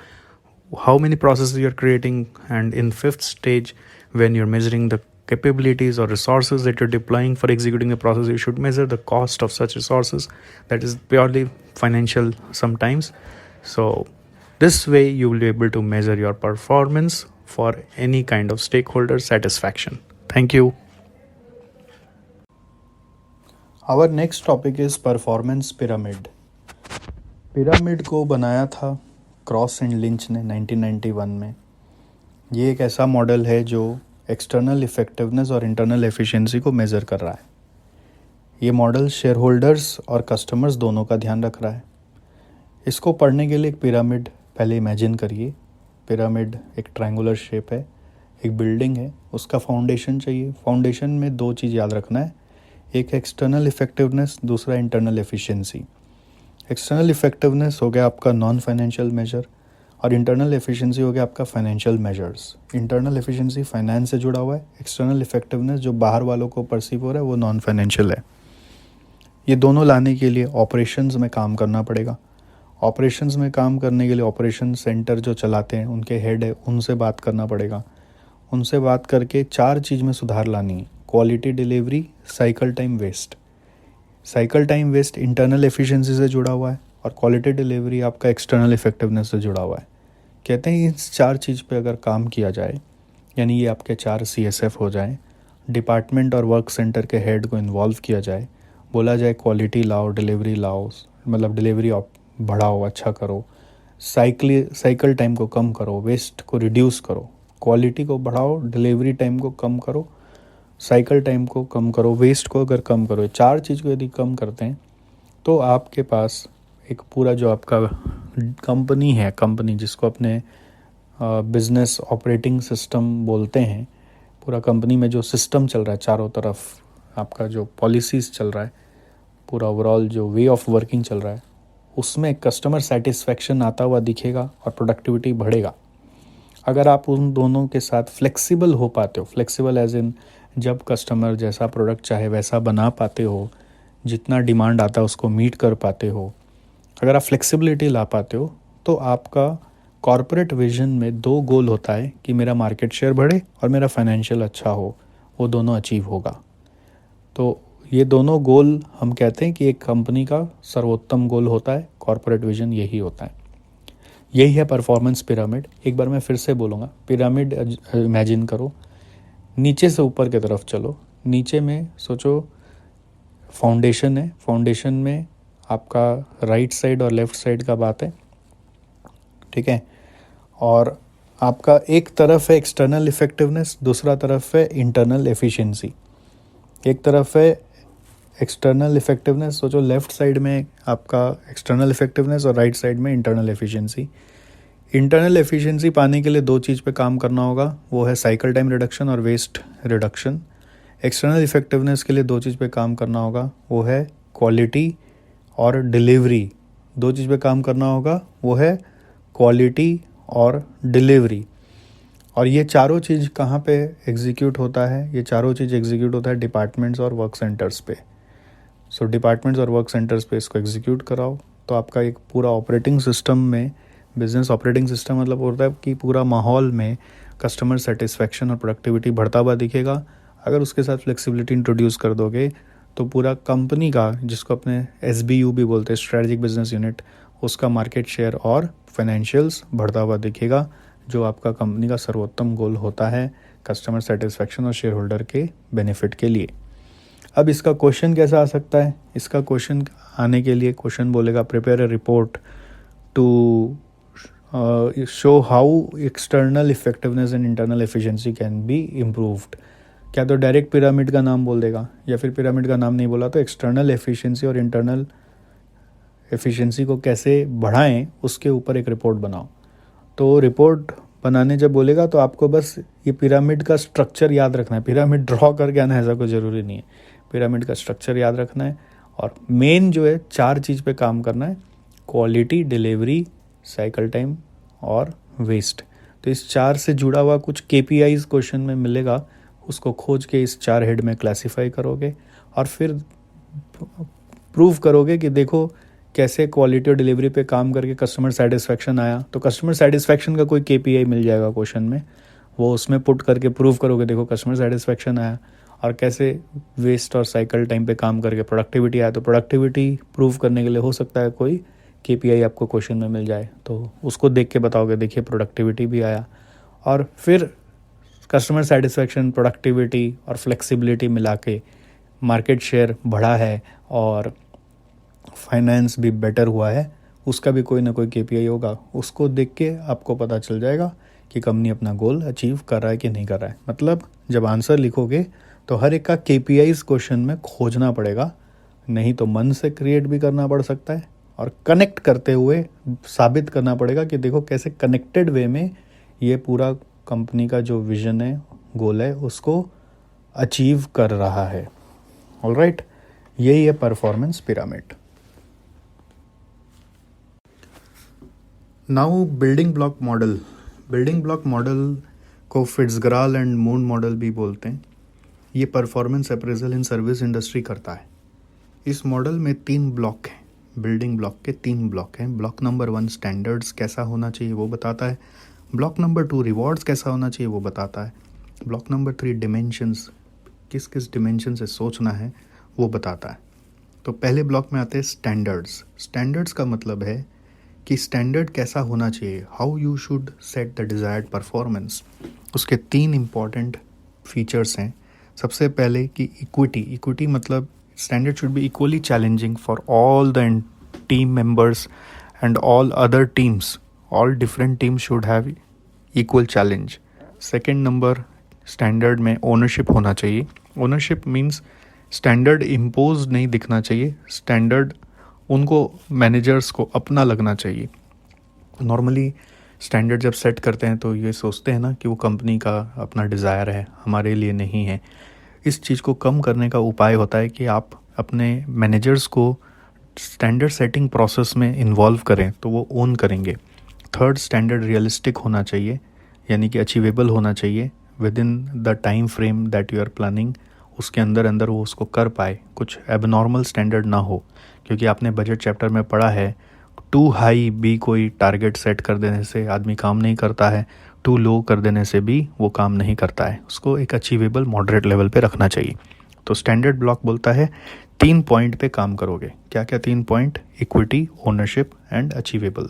how many processes you're creating. And in fifth stage, when you're measuring the capabilities or resources that you're deploying for executing the process, you should measure the cost of such resources. That is purely financial sometimes. So this way you will be able to measure your performance for any kind of stakeholder satisfaction. Thank you. Our next topic is performance pyramid. Pyramid को बनाया था cross and lynch ने 1991 में. ये एक ऐसा model है जो एक्सटर्नल इफेक्टिवनेस और इंटरनल एफिशिएंसी को मेज़र कर रहा है. ये मॉडल शेयर होल्डर्स और कस्टमर्स दोनों का ध्यान रख रहा है. इसको पढ़ने के लिए एक पिरामिड पहले इमेजिन करिए. पिरामिड एक ट्रायंगुलर शेप है, एक बिल्डिंग है, उसका फाउंडेशन चाहिए. फाउंडेशन में 2 चीज़ याद रखना है, एक एक्सटर्नल इफेक्टिवनेस, दूसरा इंटरनल एफिशिएंसी. एक्सटर्नल इफेक्टिवनेस हो गया आपका नॉन फाइनेंशियल मेजर और इंटरनल एफिशिएंसी हो गया आपका financial measures. Internal efficiency finance से जुड़ा हुआ है, एक्सटर्नल इफेक्टिवनेस जो बाहर वालों को परसीव हो रहा है वो नॉन फाइनेंशियल है. ये दोनों लाने के लिए ऑपरेशंस में काम करना पड़ेगा. ऑपरेशंस में काम करने के लिए ऑपरेशन सेंटर जो चलाते हैं, उनके हेड है, उनसे बात करना पड़ेगा. उनसे बात करके 4 चीज़ में सुधार लानी है: quality delivery, cycle time waste. Cycle time waste internal efficiency से जुड़ा हुआ है और क्वालिटी डिलीवरी आपका एक्सटर्नल इफेक्टिवनेस से जुड़ा हुआ है. कहते हैं इस 4 चीज़ पे अगर काम किया जाए, यानी ये आपके 4 CSF हो जाए, डिपार्टमेंट और वर्क सेंटर के हेड को इन्वॉल्व किया जाए, बोला जाए क्वालिटी लाओ, डिलीवरी लाओ, मतलब डिलीवरी बढ़ाओ, अच्छा करो, साइकिल टाइम को कम करो, वेस्ट को रिड्यूस करो, क्वालिटी को बढ़ाओ, डिलीवरी टाइम को कम करो, साइकिल टाइम को कम करो, वेस्ट को अगर कम करो. 4 चीज़ को यदि कम करते हैं तो आपके पास एक पूरा जो आपका कंपनी है, कंपनी जिसको अपने बिजनेस ऑपरेटिंग सिस्टम बोलते हैं, पूरा कंपनी में जो सिस्टम चल रहा है, चारों तरफ आपका जो पॉलिसीज़ चल रहा है, पूरा ओवरऑल जो वे ऑफ वर्किंग चल रहा है, उसमें कस्टमर सेटिस्फेक्शन आता हुआ दिखेगा और प्रोडक्टिविटी बढ़ेगा. अगर आप उन दोनों के साथ फ्लेक्सिबल हो पाते हो, फ्लेक्सिबल एज इन जब कस्टमर जैसा प्रोडक्ट चाहे वैसा बना पाते हो, जितना डिमांड आता है उसको मीट कर पाते हो, अगर आप फ्लेक्सिबिलिटी ला पाते हो, तो आपका कॉर्पोरेट विजन में 2 गोल होता है कि मेरा मार्केट शेयर बढ़े और मेरा फाइनेंशियल अच्छा हो, वो दोनों अचीव होगा. तो ये दोनों गोल हम कहते हैं कि एक कंपनी का सर्वोत्तम गोल होता है, कॉर्पोरेट विजन यही होता है. यही है परफॉर्मेंस पिरामिड. एक बार मैं फिर से बोलूँगा, पिरामिड इमेजिन करो, नीचे से ऊपर की तरफ चलो. नीचे में सोचो फाउंडेशन है, फाउंडेशन में आपका राइट साइड और लेफ़्ट साइड का बात है, ठीक है. और आपका एक तरफ है एक्सटर्नल इफेक्टिवनेस, दूसरा तरफ है इंटरनल एफिशिएंसी. एक तरफ है एक्सटर्नल इफेक्टिवनेस, सोचो लेफ्ट साइड में आपका एक्सटर्नल इफेक्टिवनेस और राइट साइड में इंटरनल एफिशिएंसी। इंटरनल एफिशिएंसी पाने के लिए दो चीज़ पे काम करना होगा, वो है साइकिल टाइम रिडक्शन और वेस्ट रिडक्शन। एक्सटर्नल इफेक्टिवनेस के लिए दो चीज़ पे काम करना होगा, वो है क्वालिटी और डिलीवरी। दो चीज़ पे काम करना होगा, वो है क्वालिटी और डिलीवरी। और ये चारों चीज़ कहाँ पे एग्जीक्यूट होता है? ये चारों चीज़ एग्जीक्यूट होता है डिपार्टमेंट्स और वर्क सेंटर्स पे। सो डिपार्टमेंट्स और वर्क सेंटर्स पे इसको एग्जीक्यूट कराओ तो आपका एक पूरा ऑपरेटिंग सिस्टम में, बिजनेस ऑपरेटिंग सिस्टम मतलब होता है कि पूरा माहौल में कस्टमर सेटिस्फेक्शन और प्रोडक्टिविटी बढ़ता हुआ दिखेगा। अगर उसके साथ फ्लेक्सिबिलिटी इंट्रोड्यूस कर दोगे तो पूरा कंपनी का, जिसको अपने SBU भी बोलते हैं, स्ट्रेटेजिक बिजनेस यूनिट, उसका मार्केट शेयर और फाइनेंशियल्स बढ़ता हुआ दिखेगा, जो आपका कंपनी का सर्वोत्तम गोल होता है कस्टमर सेटिस्फेक्शन और शेयर होल्डर के बेनिफिट के लिए। अब इसका क्वेश्चन कैसा आ सकता है? इसका क्वेश्चन आने के लिए क्वेश्चन बोलेगा prepare a report to show how external effectiveness and internal efficiency can be improved. क्या तो डायरेक्ट पिरामिड का नाम बोल देगा, या फिर पिरामिड का नाम नहीं बोला तो एक्सटर्नल एफिशिएंसी और इंटरनल एफिशिएंसी को कैसे बढ़ाएं उसके ऊपर एक रिपोर्ट बनाओ। तो रिपोर्ट बनाने जब बोलेगा तो आपको बस ये पिरामिड का स्ट्रक्चर याद रखना है। पिरामिड ड्रॉ करके आना ऐसा कोई ज़रूरी नहीं है, पिरामिड का स्ट्रक्चर याद रखना है। और मेन जो है 4 चीज़ पे काम करना है, क्वालिटी, डिलीवरी, साइकिल टाइम और वेस्ट। तो इस 4 से जुड़ा हुआ कुछ KPIs क्वेश्चन में मिलेगा, उसको खोज के इस 4 हेड में क्लासीफाई करोगे और फिर प्रूव करोगे कि देखो कैसे क्वालिटी और डिलीवरी पे काम करके कस्टमर सेटिस्फेक्शन आया। तो कस्टमर सेटिस्फेक्शन का कोई KPI मिल जाएगा क्वेश्चन में, वो उसमें पुट करके प्रूव करोगे देखो कस्टमर सेटिस्फेक्शन आया। और कैसे वेस्ट और साइकिल टाइम पे काम करके प्रोडक्टिविटी आया, तो प्रोडक्टिविटी प्रूव करने के लिए हो सकता है कोई KPI आपको क्वेश्चन में मिल जाए, तो उसको देख के बताओगे देखिए प्रोडक्टिविटी भी आया। और फिर कस्टमर सेटिस्फेक्शन, प्रोडक्टिविटी और फ्लेक्सिबिलिटी मिला के मार्केट शेयर बढ़ा है और फाइनेंस भी बेटर हुआ है, उसका भी कोई ना कोई KPI होगा। उसको देख के आपको पता चल जाएगा कि कंपनी अपना गोल अचीव कर रहा है कि नहीं कर रहा है। मतलब जब आंसर लिखोगे तो हर एक का KPIs क्वेश्चन में खोजना पड़ेगा, नहीं तो मन से क्रिएट भी करना पड़ सकता है और कनेक्ट करते हुए साबित करना पड़ेगा कि देखो कैसे कनेक्टेड वे में ये पूरा कंपनी का जो विजन है, गोल है, उसको अचीव कर रहा है। ऑलराइट, यही है performance pyramid. Now building block model. Building block model को फिट्जगराल एंड मून मॉडल भी बोलते हैं। ये performance appraisal in service industry करता है। इस मॉडल में 3 ब्लॉक हैं, बिल्डिंग ब्लॉक के 3 ब्लॉक हैं। ब्लॉक नंबर 1 स्टैंडर्ड्स कैसा होना चाहिए वो बताता है। ब्लॉक नंबर 2 रिवॉर्ड्स कैसा होना चाहिए वो बताता है। ब्लॉक नंबर 3 डिमेंशंस, किस किस डिमेंशन से सोचना है वो बताता है। तो पहले ब्लॉक में आते हैं स्टैंडर्ड्स। स्टैंडर्ड्स का मतलब है कि स्टैंडर्ड कैसा होना चाहिए, how you should set the desired performance. उसके 3 इम्पॉर्टेंट फीचर्स हैं। सबसे पहले कि इक्विटी मतलब standard should be equally challenging for all the team members and all other teams, all different teams should have equal challenge. Second number, standard में ownership होना चाहिए। Ownership means standard impose नहीं दिखना चाहिए, स्टैंडर्ड उनको managers को अपना लगना चाहिए। नॉर्मली स्टैंडर्ड जब सेट करते हैं तो ये सोचते हैं ना कि वो कंपनी का अपना डिज़ायर है, हमारे लिए नहीं है। इस चीज़ को कम करने का उपाय होता है कि आप अपने मैनेजर्स को स्टैंडर्ड सेटिंग प्रोसेस में इन्वॉल्व करें तो वो ओन करेंगे। थर्ड, स्टैंडर्ड रियलिस्टिक होना चाहिए, यानी कि अचीवेबल होना चाहिए within the time frame that you are planning. उसके अंदर वो उसको कर पाए, कुछ एबनॉर्मल स्टैंडर्ड ना हो। क्योंकि आपने बजट चैप्टर में पढ़ा है, टू हाई भी कोई टारगेट सेट कर देने से आदमी काम नहीं करता है, टू लो कर देने से भी वो काम नहीं करता है। उसको एक अचीवेबल मॉडरेट लेवल पे रखना चाहिए। तो स्टैंडर्ड ब्लॉक बोलता है 3 पॉइंट पे काम करोगे। क्या क्या 3 point? Equity, ownership and achievable.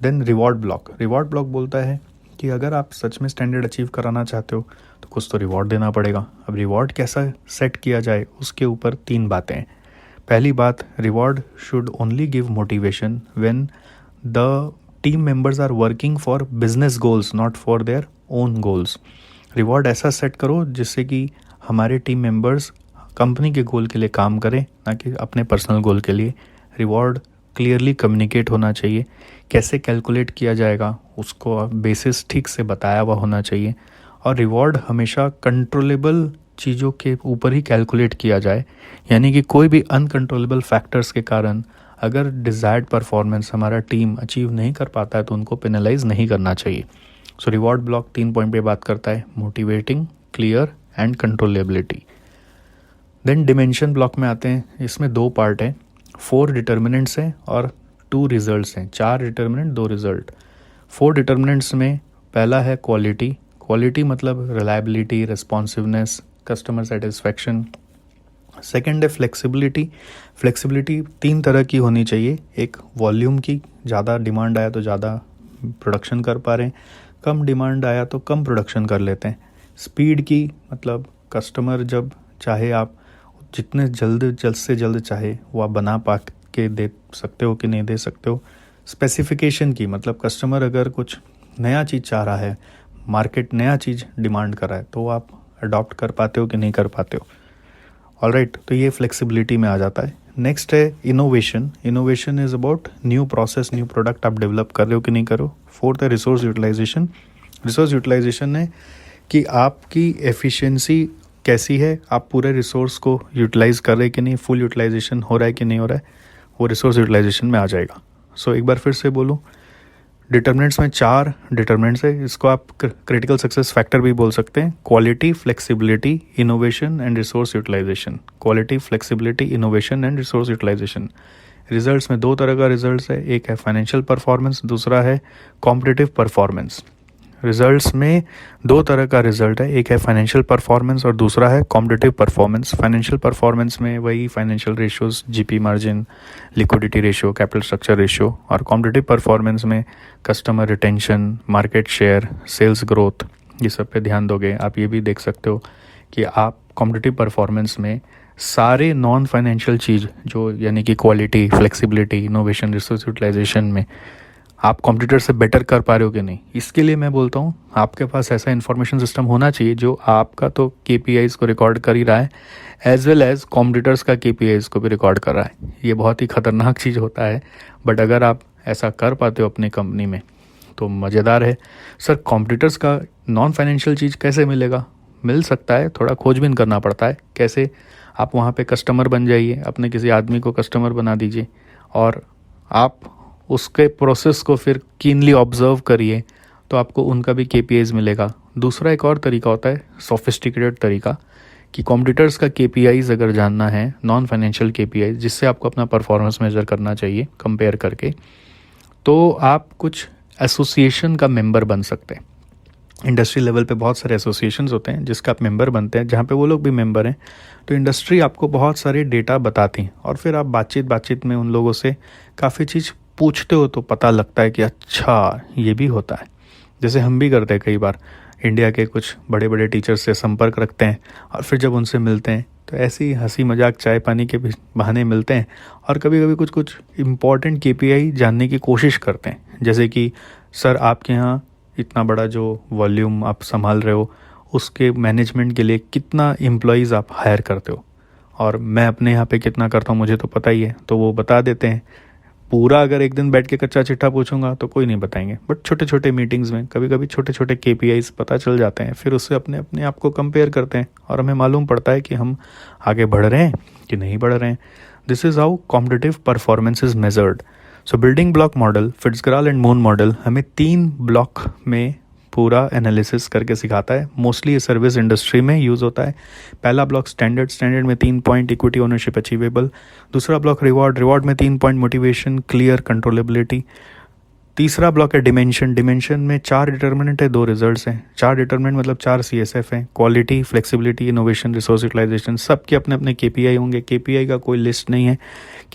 Then reward block बोलता है कि अगर आप सच में स्टैंडर्ड अचीव कराना चाहते हो तो कुछ तो रिवॉर्ड देना पड़ेगा। अब रिवॉर्ड कैसा सेट किया जाए उसके ऊपर 3 बातें हैं। पहली बात, reward should only give motivation when the team members are working for business goals, not for their own goals. Reward ऐसा सेट करो जिससे कि हमारे टीम मेंबर्स कंपनी के गोल के लिए काम करें, ना कि अपने पर्सनल गोल के लिए। रिवॉर्ड क्लियरली कम्युनिकेट होना चाहिए, कैसे कैलकुलेट किया जाएगा उसको बेसिस ठीक से बताया हुआ होना चाहिए। और रिवॉर्ड हमेशा कंट्रोलेबल चीज़ों के ऊपर ही कैलकुलेट किया जाए, यानी कि कोई भी अनकंट्रोलेबल फैक्टर्स के कारण अगर डिज़ायर्ड परफॉर्मेंस हमारा टीम अचीव नहीं कर पाता है तो उनको पेनलाइज नहीं करना चाहिए। सो रिवॉर्ड ब्लॉक 3 पॉइंट पे बात करता है, motivating, clear and controllability. Then dimension block में आते हैं, इसमें 2 पार्ट हैं, 4 डिटर्मिनेंट्स हैं और 2 रिजल्ट्स हैं। 4 डिटर्मिनेंट 2 रिजल्ट। 4 डिटर्मिनेंट्स में पहला है क्वालिटी। क्वालिटी मतलब reliability, responsiveness, customer satisfaction. Second है फ्लेक्सिबिलिटी। फ्लेक्सिबिलिटी 3 तरह की होनी चाहिए, एक वॉल्यूम की, ज़्यादा डिमांड आया तो ज़्यादा प्रोडक्शन कर पा रहे हैं, कम डिमांड आया तो कम प्रोडक्शन कर लेते हैं। स्पीड की मतलब कस्टमर जब चाहे आप जितने जल्द से जल्द चाहे वो आप बना पा के दे सकते हो कि नहीं दे सकते हो। स्पेसिफिकेशन की मतलब कस्टमर अगर कुछ नया चीज़ चाह रहा है, मार्केट नया चीज़ डिमांड कर रहा है, तो आप अडॉप्ट कर पाते हो कि नहीं कर पाते हो। ऑलराइट, तो ये फ्लेक्सिबिलिटी में आ जाता है। नेक्स्ट है innovation. Innovation is about new process, new product आप डेवलप कर रहे हो कि नहीं करो। फोर्थ है रिसोर्स यूटिलाइजेशन। रिसोर्स यूटिलाइजेशन है कि आपकी एफिशिएंसी कैसी है, आप पूरे रिसोर्स को यूटिलाइज कर रहे हैं कि नहीं, फुल यूटिलाइजेशन हो रहा है कि नहीं हो रहा है, वो रिसोर्स यूटिलाइजेशन में आ जाएगा। सो एक बार फिर से बोलूँ, डिटर्मिनेंट्स में 4 डिटर्मिनेंट्स है, इसको आप क्रिटिकल सक्सेस फैक्टर भी बोल सकते हैं। Quality, flexibility, innovation and resource utilisation. Quality, flexibility, innovation and resource utilisation. Results में 2 तरह का रिजल्ट्स है, एक है फाइनेंशियल परफॉर्मेंस, दूसरा है कॉम्पिटिटिव परफॉर्मेंस। रिजल्ट्स में 2 तरह का रिजल्ट है, एक है फाइनेंशियल परफॉर्मेंस और दूसरा है कॉम्पिटिटिव परफॉर्मेंस। फाइनेंशियल परफॉर्मेंस में वही financial ratios, GP margin, liquidity ratio, capital structure ratio. और कॉम्पिटिटिव परफॉर्मेंस में customer retention, market share, sales growth, ये सब पे ध्यान दोगे। आप ये भी देख सकते हो कि आप कॉम्पिटिटिव परफॉर्मेंस में सारे नॉन फाइनेंशियल चीज़ जो यानी कि quality, flexibility, innovation, resource utilisation में आप कॉम्पिटिटर से बेटर कर पा रहे हो कि नहीं। इसके लिए मैं बोलता हूँ आपके पास ऐसा इन्फॉर्मेशन सिस्टम होना चाहिए जो आपका तो KPIs को रिकॉर्ड कर ही रहा है, एज वेल एज कॉम्पिटिटर्स का KPIs को भी रिकॉर्ड कर रहा है। ये बहुत ही ख़तरनाक चीज़ होता है, बट अगर आप ऐसा कर पाते हो अपनी कंपनी में तो मज़ेदार है। सर कॉम्पिटिटर्स का नॉन फाइनेंशियल चीज़ कैसे मिलेगा? मिल सकता है, थोड़ा खोजबीन करना पड़ता है। कैसे? आप वहाँ पे कस्टमर बन जाइए, अपने किसी आदमी को कस्टमर बना दीजिए और आप उसके प्रोसेस को फिर कीनली ऑब्जर्व करिए, तो आपको उनका भी KPIs मिलेगा। दूसरा एक और तरीका होता है, सोफिस्टिकेटेड तरीका, कि कॉम्पिटिटर्स का KPIs अगर जानना है, नॉन फाइनेंशियल KPIs, जिससे आपको अपना परफॉर्मेंस मेजर करना चाहिए कंपेयर करके, तो आप कुछ एसोसिएशन का मेंबर बन सकते हैं। इंडस्ट्री लेवल पे बहुत सारे एसोसिएशंस होते हैं जिसका आप मेंबर बनते हैं, जहाँ पे वो लोग भी मेंबर हैं। तो इंडस्ट्री आपको बहुत सारे डेटा बताती हैं और फिर आप बातचीत में उन लोगों से काफ़ी चीज़ पूछते हो तो पता लगता है कि अच्छा ये भी होता है। जैसे हम भी करते हैं, कई बार इंडिया के कुछ बड़े बड़े टीचर्स से संपर्क रखते हैं और फिर जब उनसे मिलते हैं तो ऐसी हंसी मजाक चाय पानी के बहाने मिलते हैं और कभी कभी कुछ कुछ इम्पॉर्टेंट KPI जानने की कोशिश करते हैं। जैसे कि सर आपके यहाँ इतना बड़ा जो वॉल्यूम आप संभाल रहे हो उसके मैनेजमेंट के लिए कितना एम्प्लॉयज़ आप हायर करते हो, और मैं अपने यहाँ पे कितना करता हूँ मुझे तो पता ही है। तो वो बता देते हैं। पूरा अगर एक दिन बैठ के कच्चा चिट्ठा पूछूंगा तो कोई नहीं बताएंगे, बट छोटे छोटे मीटिंग्स में कभी कभी छोटे छोटे KPIs पता चल जाते हैं। फिर उससे अपने अपने आप को कंपेयर करते हैं और हमें मालूम पड़ता है कि हम आगे बढ़ रहे हैं कि नहीं बढ़ रहे हैं। This is how competitive performance is measured. So building block model, Fitzgerald and moon model हमें 3 ब्लॉक में पूरा एनालिसिस करके सिखाता है। मोस्टली ये सर्विस इंडस्ट्री में यूज़ होता है। पहला ब्लॉक स्टैंडर्ड में 3 पॉइंट इक्विटी, ओनरशिप, अचीवेबल। दूसरा ब्लॉक रिवॉर्ड में 3 पॉइंट मोटिवेशन, क्लियर, कंट्रोलेबिलिटी। तीसरा ब्लॉक है डिमेंशन में 4 डिटर्मिनेंट है, 2 रिजल्ट्स हैं। 4 डिटर्मिनेंट मतलब 4 CSF हैं, quality, flexibility, innovation, resource utilisation. सबके अपने अपने KPI होंगे। KPI का कोई लिस्ट नहीं है।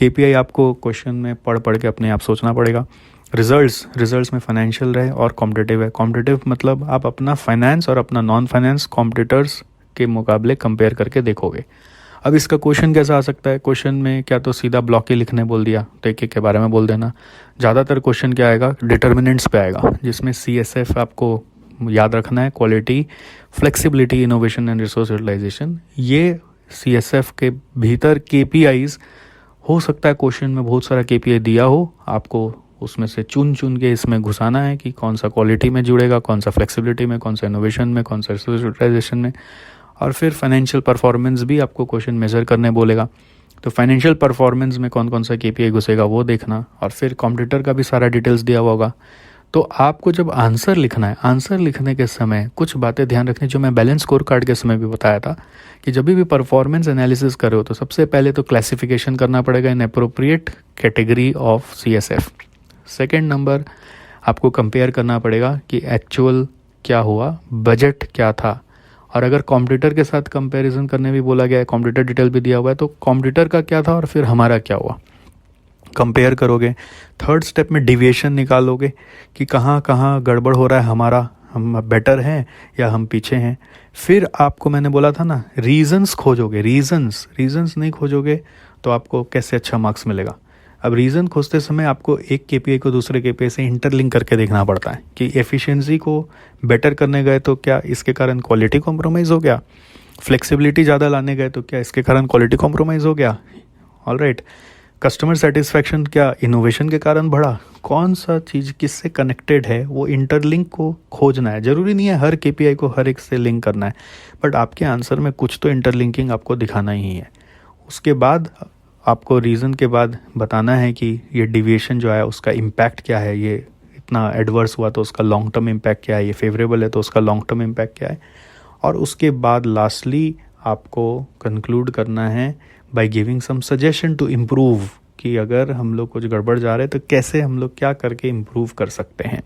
KPI आपको क्वेश्चन में पढ़ के अपने आप सोचना पड़ेगा। रिजल्ट्स में फाइनेंशियल रहे और कॉम्पिटिटिव है। कॉम्पिटिटिव मतलब आप अपना फाइनेंस और अपना नॉन फाइनेंस कॉम्पिटिटर्स के मुकाबले कंपेयर करके देखोगे। अब इसका क्वेश्चन कैसा आ सकता है? क्वेश्चन में क्या तो सीधा ब्लॉक ही लिखने बोल दिया तो एक एक के बारे में बोल देना। ज़्यादातर क्वेश्चन क्या आएगा? डिटर्मिनेंट्स पे आएगा, जिसमें CSF आपको याद रखना है, quality, flexibility, innovation and resource utilisation. ये CSF के भीतर KPIs, हो सकता है क्वेश्चन में बहुत सारा KPI दिया हो, आपको उसमें से चुन चुन के इसमें घुसाना है कि कौन सा क्वालिटी में जुड़ेगा, कौन सा फ्लेक्सिबिलिटी में, कौन सा इनोवेशन में, कौन सा रिसोर्स यूटिलाइजेशन में। और फिर फाइनेंशियल परफॉर्मेंस भी आपको क्वेश्चन मेज़र करने बोलेगा, तो फाइनेंशियल परफॉर्मेंस में कौन कौन सा KPI घुसेगा वो देखना। और फिर कॉम्पिटिटर का भी सारा डिटेल्स दिया हुआ होगा। तो आपको जब आंसर लिखना है, आंसर लिखने के समय कुछ बातें ध्यान रखनी, जो मैं बैलेंस स्कोर कार्ड के समय भी बताया था कि जब भी परफॉर्मेंस एनालिसिस करो तो सबसे पहले तो क्लासिफिकेशन करना पड़ेगा in appropriate category of CSF। Second number, आपको कंपेयर करना पड़ेगा कि एक्चुअल क्या हुआ, बजट क्या था, और अगर कॉम्पिटिटर के साथ कंपैरिजन करने भी बोला गया है, कॉम्पिटिटर डिटेल भी दिया हुआ है, तो कॉम्पिटिटर का क्या था और फिर हमारा क्या हुआ, कंपेयर करोगे। थर्ड स्टेप में डिविएशन निकालोगे कि कहाँ कहाँ गड़बड़ हो रहा है हमारा, हम बेटर हैं या हम पीछे हैं। फिर आपको मैंने बोला था ना, रीजंस खोजोगे। रीजंस नहीं खोजोगे तो आपको कैसे अच्छा मार्क्स मिलेगा। अब रीज़न खोजते समय आपको एक KPI को दूसरे KPI से इंटरलिंक करके देखना पड़ता है कि एफिशिएंसी को बेटर करने गए तो क्या इसके कारण क्वालिटी कॉम्प्रोमाइज़ हो गया, फ्लेक्सिबिलिटी ज़्यादा लाने गए तो क्या इसके कारण क्वालिटी कॉम्प्रोमाइज़ हो गया, ऑलराइट। कस्टमर सेटिस्फैक्शन क्या इनोवेशन के कारण बढ़ा, कौन सा चीज़ किससे कनेक्टेड है, वो इंटरलिंक को खोजना है। ज़रूरी नहीं है हर KPI को हर एक से लिंक करना है, बट आपके आंसर में कुछ तो इंटरलिंकिंग आपको दिखाना ही है। उसके बाद आपको रीज़न के बाद बताना है कि ये डिविएशन जो है उसका इम्पैक्ट क्या है, ये इतना एडवर्स हुआ तो उसका लॉन्ग टर्म इम्पैक्ट क्या है, ये फेवरेबल है तो उसका लॉन्ग टर्म इम्पैक्ट क्या है। और उसके बाद लास्टली आपको कंक्लूड करना है by giving some suggestion to improve, कि अगर हम लोग कुछ गड़बड़ जा रहे हैं तो कैसे हम लोग क्या करके इम्प्रूव कर सकते हैं।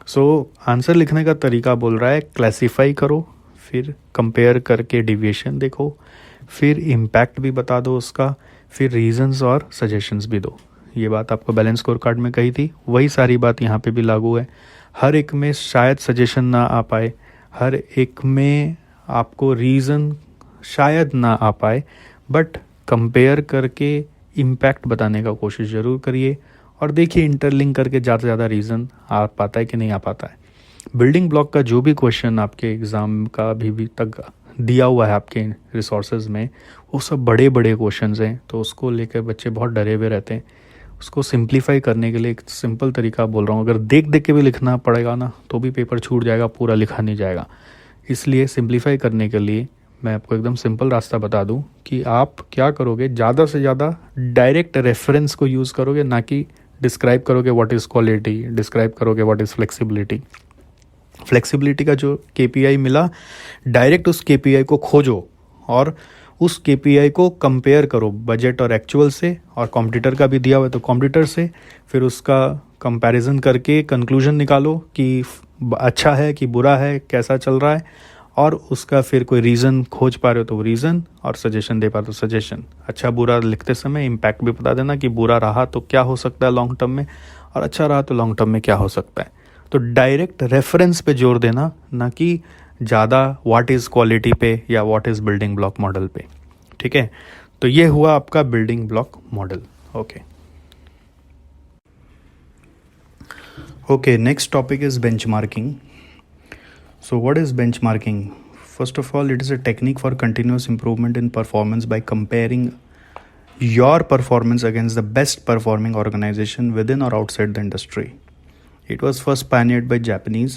सो आंसर लिखने का तरीका बोल रहा है, क्लासीफाई करो, फिर कंपेयर करके डिविएशन देखो, फिर इम्पैक्ट भी बता दो उसका, फिर रीजंस और सजेशंस भी दो। ये बात आपको बैलेंस स्कोर कार्ड में कही थी, वही सारी बात यहाँ पे भी लागू है। हर एक में शायद सजेशन ना आ पाए, हर एक में आपको रीज़न शायद ना आ पाए, बट कंपेयर करके इम्पैक्ट बताने का कोशिश ज़रूर करिए और देखिए इंटरलिंक करके ज़्यादा से ज़्यादा रीज़न आ पाता है कि नहीं आ पाता है। बिल्डिंग ब्लॉक का जो भी क्वेश्चन आपके एग्ज़ाम का भी तक दिया हुआ है आपके रिसोर्सेज में, वो सब बड़े बड़े क्वेश्चंस हैं, तो उसको लेकर बच्चे बहुत डरे हुए रहते हैं। उसको सिंप्लीफाई करने के लिए एक सिंपल तरीका बोल रहा हूँ, अगर देख देख के भी लिखना पड़ेगा ना तो भी पेपर छूट जाएगा, पूरा लिखा नहीं जाएगा। इसलिए सिंप्लीफाई करने के लिए मैं आपको एकदम सिंपल रास्ता बता दूं कि आप क्या करोगे, ज़्यादा से ज़्यादा डायरेक्ट रेफरेंस को यूज़ करोगे, ना कि डिस्क्राइब करोगे व्हाट इज़ क्वालिटी, डिस्क्राइब करोगे व्हाट इज़ फ्लेक्सिबिलिटी का जो KPI मिला, डायरेक्ट उस KPI को खोजो और उस KPI को कंपेयर करो बजट और एक्चुअल से, और कॉम्पिटिटर का भी दिया हुआ है तो कॉम्पिटिटर से, फिर उसका कंपैरिजन करके कंक्लूजन निकालो कि अच्छा है कि बुरा है, कैसा चल रहा है, और उसका फिर कोई रीज़न खोज पा रहे हो तो वो रीज़न, और सजेशन दे पा रहे हो तो सजेशन। अच्छा बुरा लिखते समय इम्पैक्ट भी बता देना कि बुरा रहा तो क्या हो सकता है लॉन्ग टर्म में, और अच्छा रहा तो लॉन्ग टर्म में क्या हो सकता है। तो डायरेक्ट रेफरेंस पे जोर देना, ना कि ज़्यादा व्हाट इज़ क्वालिटी पे या what is building block model पे। ठीक है, तो ये हुआ आपका building block model. Okay, next topic is benchmarking. So what is benchmarking? First of all, it is a technique for continuous improvement in performance by comparing your performance against the best performing organization within or outside the industry. It was first pioneered by Japanese,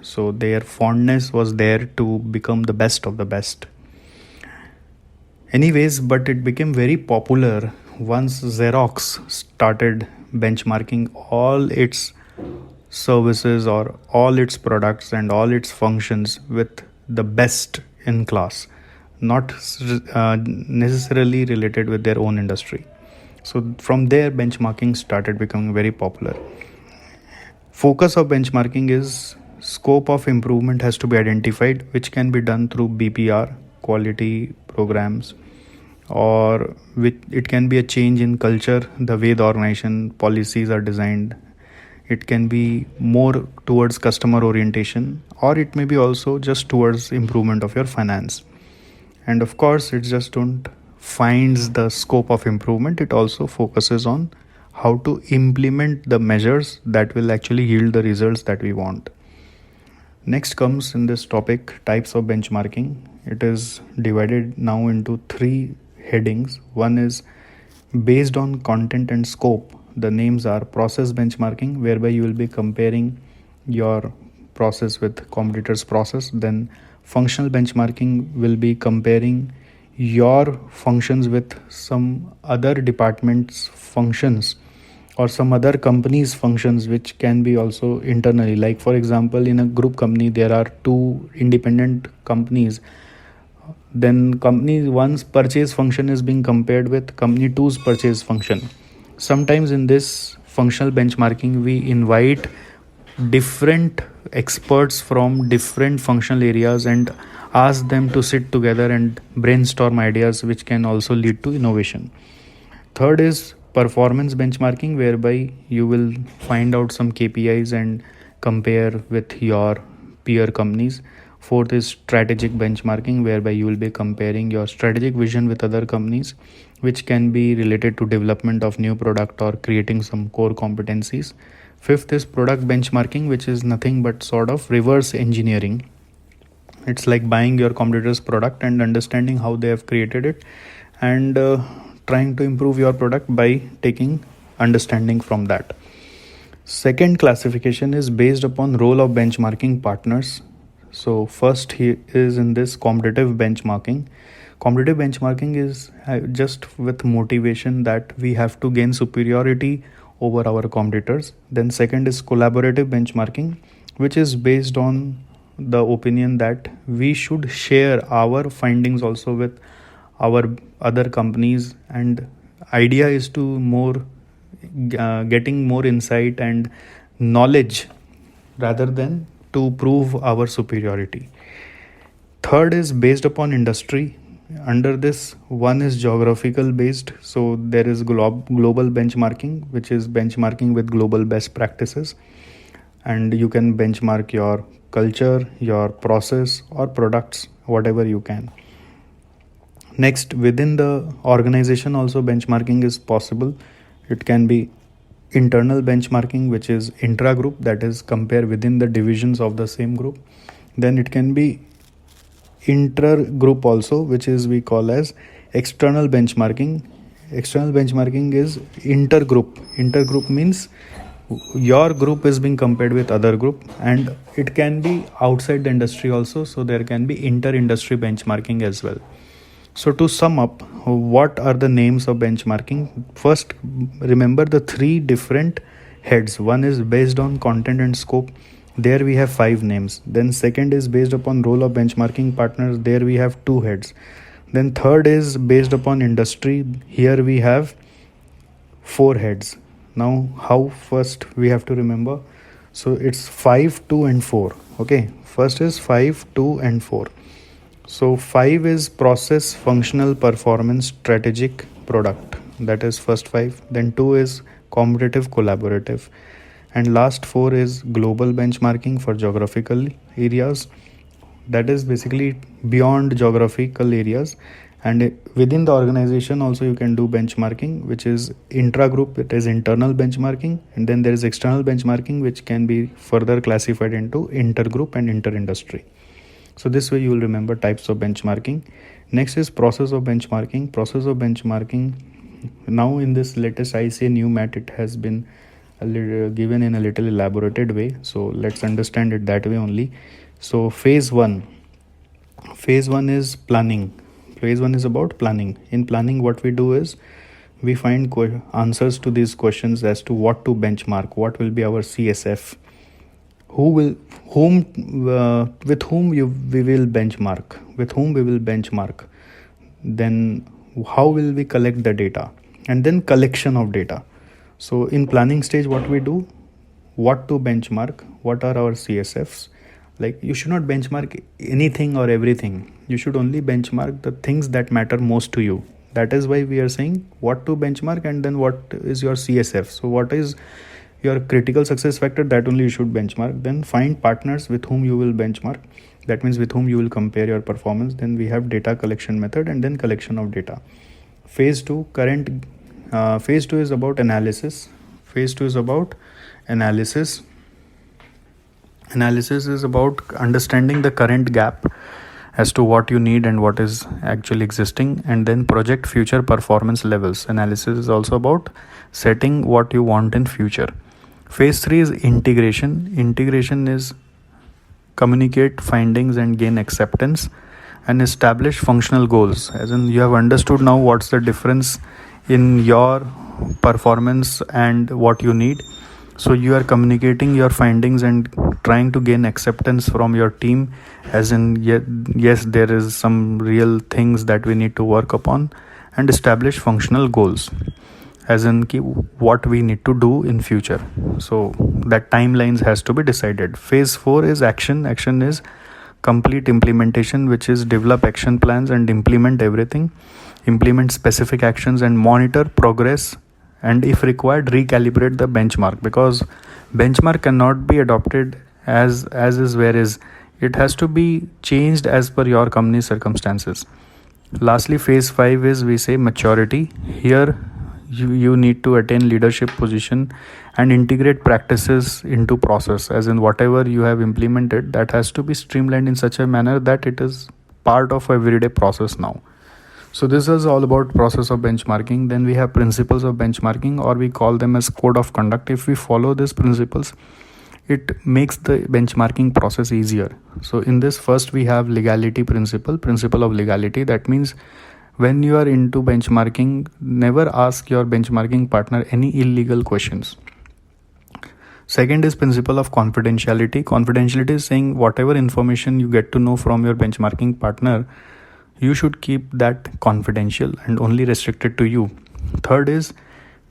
so their fondness was there to become the best of the best. Anyways, but it became very popular once Xerox started benchmarking all its services or all its products and all its functions with the best in class, not necessarily related with their own industry. So from there, benchmarking started becoming very popular. Focus of benchmarking is scope of improvement has to be identified, which can be done through BPR, quality programs, or it can be a change in culture, the way the organization policies are designed. It can be more towards customer orientation, or it may be also just towards improvement of your finance. And of course, it just don't finds the scope of improvement. It also focuses on how to implement the measures that will actually yield the results that we want. Next comes in this topic types of benchmarking. It is divided now into three headings. One is based on content and scope. The names are process benchmarking, whereby you will be comparing your process with competitor's process. Then functional benchmarking will be comparing your functions with some other department's functions or some other company's functions, which can be also internally. Like for example, in a group company there are two independent companies, then company one's purchase function is being compared with company two's purchase function. Sometimes in this functional benchmarking we invite different experts from different functional areas and ask them to sit together and brainstorm ideas, which can also lead to innovation. Third is performance benchmarking, whereby you will find out some KPIs and compare with your peer companies. Fourth is strategic benchmarking, whereby you will be comparing your strategic vision with other companies, which can be related to development of new product or creating some core competencies. Fifth is product benchmarking, which is nothing but sort of reverse engineering. It's like buying your competitor's product and understanding how they have created it, and trying to improve your product by taking understanding from that. Second classification is based upon role of benchmarking partners. So first he is in this competitive benchmarking. Competitive benchmarking is just with motivation that we have to gain superiority over our competitors. Then second is collaborative benchmarking, which is based on the opinion that we should share our findings also with our other companies, and idea is to more getting more insight and knowledge rather than to prove our superiority. Third is based upon industry. Under this, one is geographical based. So there is global benchmarking, which is benchmarking with global best practices, and you can benchmark your culture, your process or products, whatever you can. Next, within the organization also benchmarking is possible. It can be internal benchmarking, which is intra group, that is compare within the divisions of the same group. Then it can be inter group also, which is we call as external benchmarking. External benchmarking is intergroup. Intergroup means your group is being compared with other group, and it can be outside the industry also, so there can be inter industry benchmarking as well. So to sum up, what are the names of benchmarking? First, remember the three different heads. One is based on content and scope. There we have 5 names. Then second is based upon role of benchmarking partners. There we have 2 heads. Then third is based upon industry. Here we have 4 heads. Now how first we have to remember? So it's 5, 2 and 4. Okay, first is 5, 2 and 4. So 5 is process, functional, performance, strategic, product. That is first 5. Then 2 is competitive, collaborative. And last 4 is global benchmarking for geographical areas. That is basically beyond geographical areas. And within the organization also you can do benchmarking, which is intra-group, it is internal benchmarking. And then there is external benchmarking, which can be further classified into intergroup and inter-industry. So this way you will remember types of benchmarking. Next is process of benchmarking. Process of benchmarking, now in this latest ICA new MAT, it has been given in a little elaborated way. So let's understand it that way only. So phase 1 is planning. Phase 1 is about planning. In planning, what we do is we find answers to these questions as to what to benchmark, what will be our CSF, with whom we will benchmark, then how will we collect the data, and then collection of data. So in planning stage, what we do, what to benchmark, what are our CSFs. Like, you should not benchmark anything or everything. You should only benchmark the things that matter most to you. That is why we are saying what to benchmark, and then what is your CSF. So what is your critical success factor, that only you should benchmark. Then find partners with whom you will benchmark, that means with whom you will compare your performance. Then we have data collection method, and then collection of data. Phase 2 is about analysis. Analysis is about understanding the current gap as to what you need and what is actually existing, and then project future performance levels. Analysis is also about setting what you want in future. Phase 3 is integration. Integration is communicate findings and gain acceptance and establish functional goals, as in you have understood now what's the difference in your performance and what you need. So you are communicating your findings and trying to gain acceptance from your team, as in yes, there is some real things that we need to work upon, and establish functional goals, as in what we need to do in future. So that timelines has to be decided. Phase 4 is action. Action is complete implementation, which is develop action plans and implement everything, implement specific actions and monitor progress, and if required recalibrate the benchmark, because benchmark cannot be adopted as is where is. It has to be changed as per your company's circumstances. Lastly, phase 5 is, we say, maturity. Here you need to attain leadership position and integrate practices into process, as in whatever you have implemented, that has to be streamlined in such a manner that it is part of everyday process now. So this is all about process of benchmarking. Then we have principles of benchmarking, or we call them as code of conduct. If we follow these principles, it makes the benchmarking process easier. So in this, first we have legality principle of legality. That means when you are into benchmarking, never ask your benchmarking partner any illegal questions. Second is principle of confidentiality. Confidentiality is saying whatever information you get to know from your benchmarking partner, you should keep that confidential and only restricted to you. Third is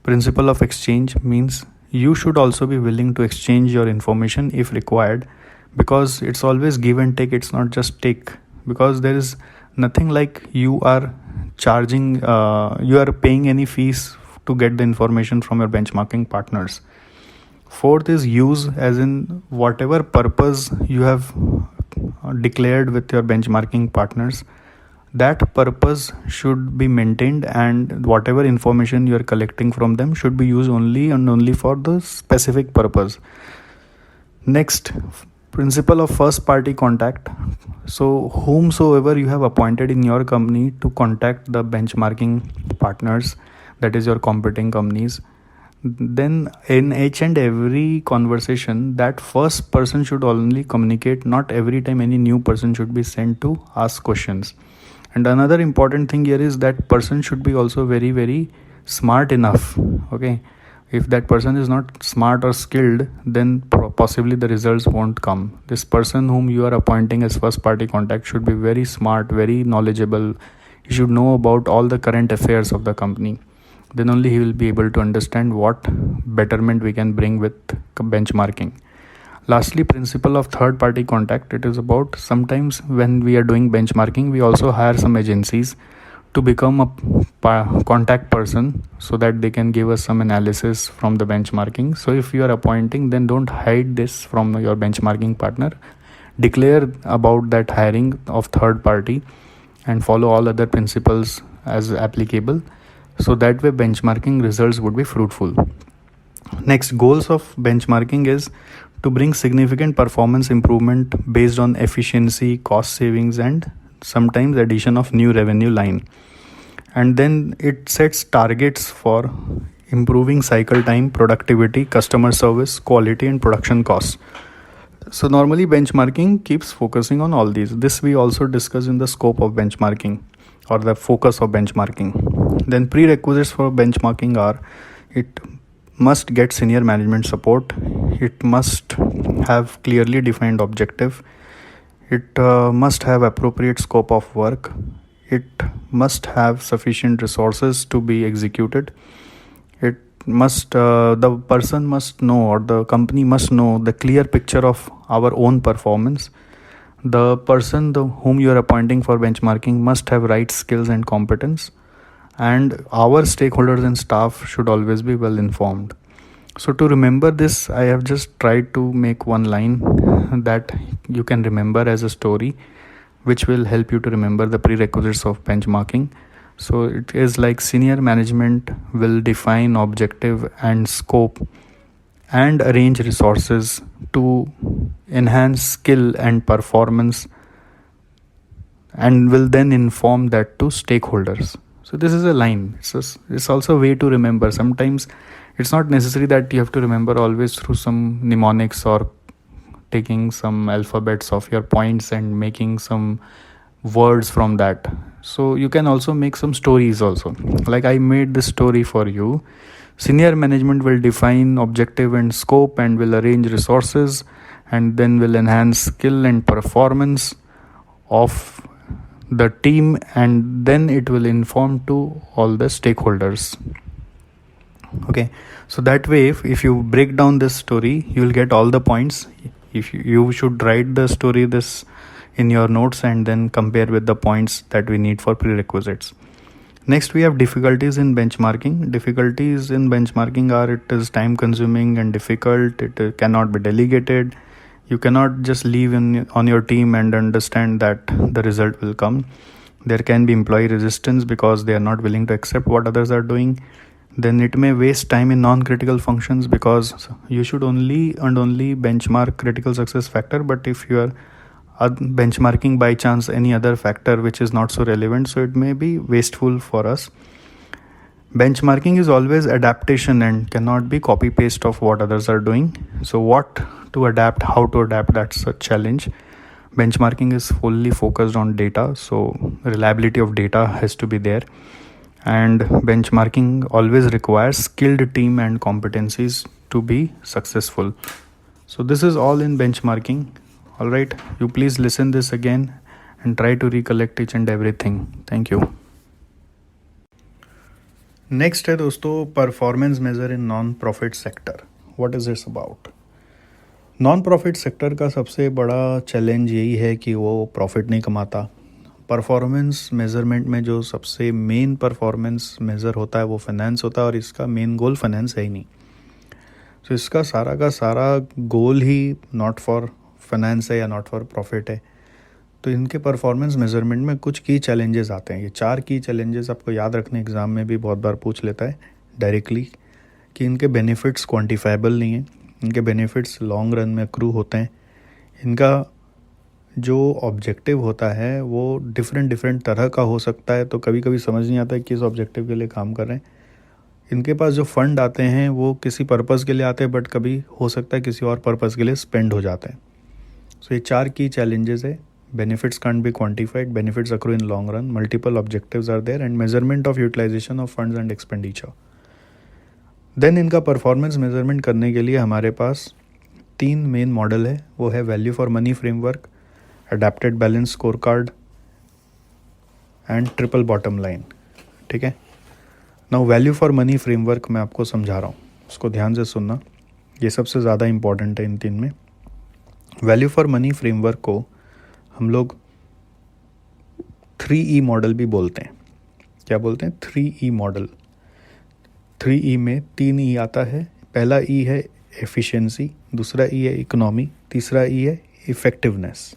principle of exchange, means you should also be willing to exchange your information if required, because it's always give and take, it's not just take, because there is nothing like you are charging, you are paying any fees to get the information from your benchmarking partners. Fourth is use, as in whatever purpose you have declared with your benchmarking partners, that purpose should be maintained, and whatever information you are collecting from them should be used only and only for the specific purpose. Next, principle of first party contact. So whomsoever you have appointed in your company to contact the benchmarking partners, that is your competing companies, then in each and every conversation, that first person should only communicate. Not every time any new person should be sent to ask questions. And another important thing here is that person should be also very, very smart enough. Okay, if that person is not smart or skilled, then possibly the results won't come. This person whom you are appointing as first party contact should be very smart, very knowledgeable. He should know about all the current affairs of the company. Then only he will be able to understand what betterment we can bring with benchmarking. Lastly, principle of third party contact. It is about, sometimes when we are doing benchmarking, we also hire some agencies to become a contact person, so that they can give us some analysis from the benchmarking. So if you are appointing, then don't hide this from your benchmarking partner. Declare about that hiring of third party and follow all other principles as applicable, so that way benchmarking results would be fruitful. Next, goals of benchmarking is to bring significant performance improvement based on efficiency, cost savings, and sometimes addition of new revenue line. And then it sets targets for improving cycle time, productivity, customer service, quality, and production costs. So normally benchmarking keeps focusing on all these. This we also discuss in the scope of benchmarking, or the focus of benchmarking. Then prerequisites for benchmarking are, it must get senior management support, it must have clearly defined objective, it must have appropriate scope of work, it must have sufficient resources to be executed, it must the person must know, or the company must know, the clear picture of our own performance. The person whom you are appointing for benchmarking must have right skills and competence, and our stakeholders and staff should always be well informed. So to remember this, I have just tried to make one line that you can remember as a story, which will help you to remember the prerequisites of benchmarking. So it is like, senior management will define objective and scope and arrange resources to enhance skill and performance, and will then inform that to stakeholders. So this is a line. It's also a way to remember. Sometimes it's not necessary that you have to remember always through some mnemonics or taking some alphabets of your points and making some words from that. So you can also make some stories also. Like I made this story for you. Senior management will define objective and scope and will arrange resources and then will enhance skill and performance of the team, and then it will inform to all the stakeholders. Okay, so that way if you break down this story, you will get all the points. If you should write the story this in your notes and then compare with the points that we need for prerequisites. Next, we have difficulties in benchmarking. Difficulties in benchmarking are it is time consuming and difficult. It cannot be delegated. You cannot just leave on your team and understand that the result will come. There can be employee resistance because they are not willing to accept what others are doing. Then it may waste time in non-critical functions because you should only benchmark critical success factor, but if you are benchmarking by chance any other factor which is not so relevant, so it may be wasteful for us. Benchmarking is always adaptation and cannot be copy paste of what others are doing. So what to adapt, how to adapt, that's a challenge. Benchmarking is fully focused on data, so reliability of data has to be there, and benchmarking always requires skilled team and competencies to be successful. So this is all in benchmarking. All right, you please listen this again and try to recollect each and everything. Thank you. Next है दोस्तों performance measure in non profit sector. What is its about? Non profit sector का सबसे बड़ा challenge यही है कि वो profit नहीं कमाता. परफॉर्मेंस मेजरमेंट में जो सबसे मेन परफॉर्मेंस मेज़र होता है वो फाइनेंस होता है, और इसका मेन गोल फाइनेंस है ही नहीं. तो इसका सारा का सारा गोल ही नॉट फॉर फाइनेंस है या नॉट फॉर प्रॉफिट है. तो इनके परफॉर्मेंस मेजरमेंट में कुछ की चैलेंजेस आते हैं. ये 4 की चैलेंजेस आपको याद रखने, एग्ज़ाम में भी बहुत बार पूछ लेता है डायरेक्टली कि इनके बेनिफिट्स क्वांटिफाइबल नहीं है. इनके बेनिफिट्स लॉन्ग रन में अक्रू होते हैं. इनका जो ऑब्जेक्टिव होता है वो डिफरेंट तरह का हो सकता है, तो कभी कभी समझ नहीं आता है किस ऑब्जेक्टिव के लिए काम कर रहे हैं. इनके पास जो फंड आते हैं वो किसी पर्पज़ के लिए आते हैं, बट कभी हो सकता है किसी और पर्पज़ के लिए स्पेंड हो जाते हैं. सो ये 4 की चैलेंजेस है. Benefits can't be quantified, benefits accrue in long run, multiple objectives are there, and measurement of utilization of funds and expenditure. Then इनका परफॉर्मेंस मेजरमेंट करने के लिए हमारे पास 3 मेन मॉडल है. वो है value for money framework, adapted balance score card and triple bottom line. ठीक है. Now value for money framework मैं आपको समझा रहा हूँ, उसको ध्यान से सुनना. ये सबसे ज़्यादा इंपॉर्टेंट है इन 3 में. वैल्यू फॉर मनी फ्रेमवर्क को हम लोग 3E मॉडल भी बोलते हैं. क्या बोलते हैं? 3E model. 3E में 3 E आता है. पहला E है एफिशिएंसी, दूसरा E है इकोनॉमी, तीसरा E है effectiveness.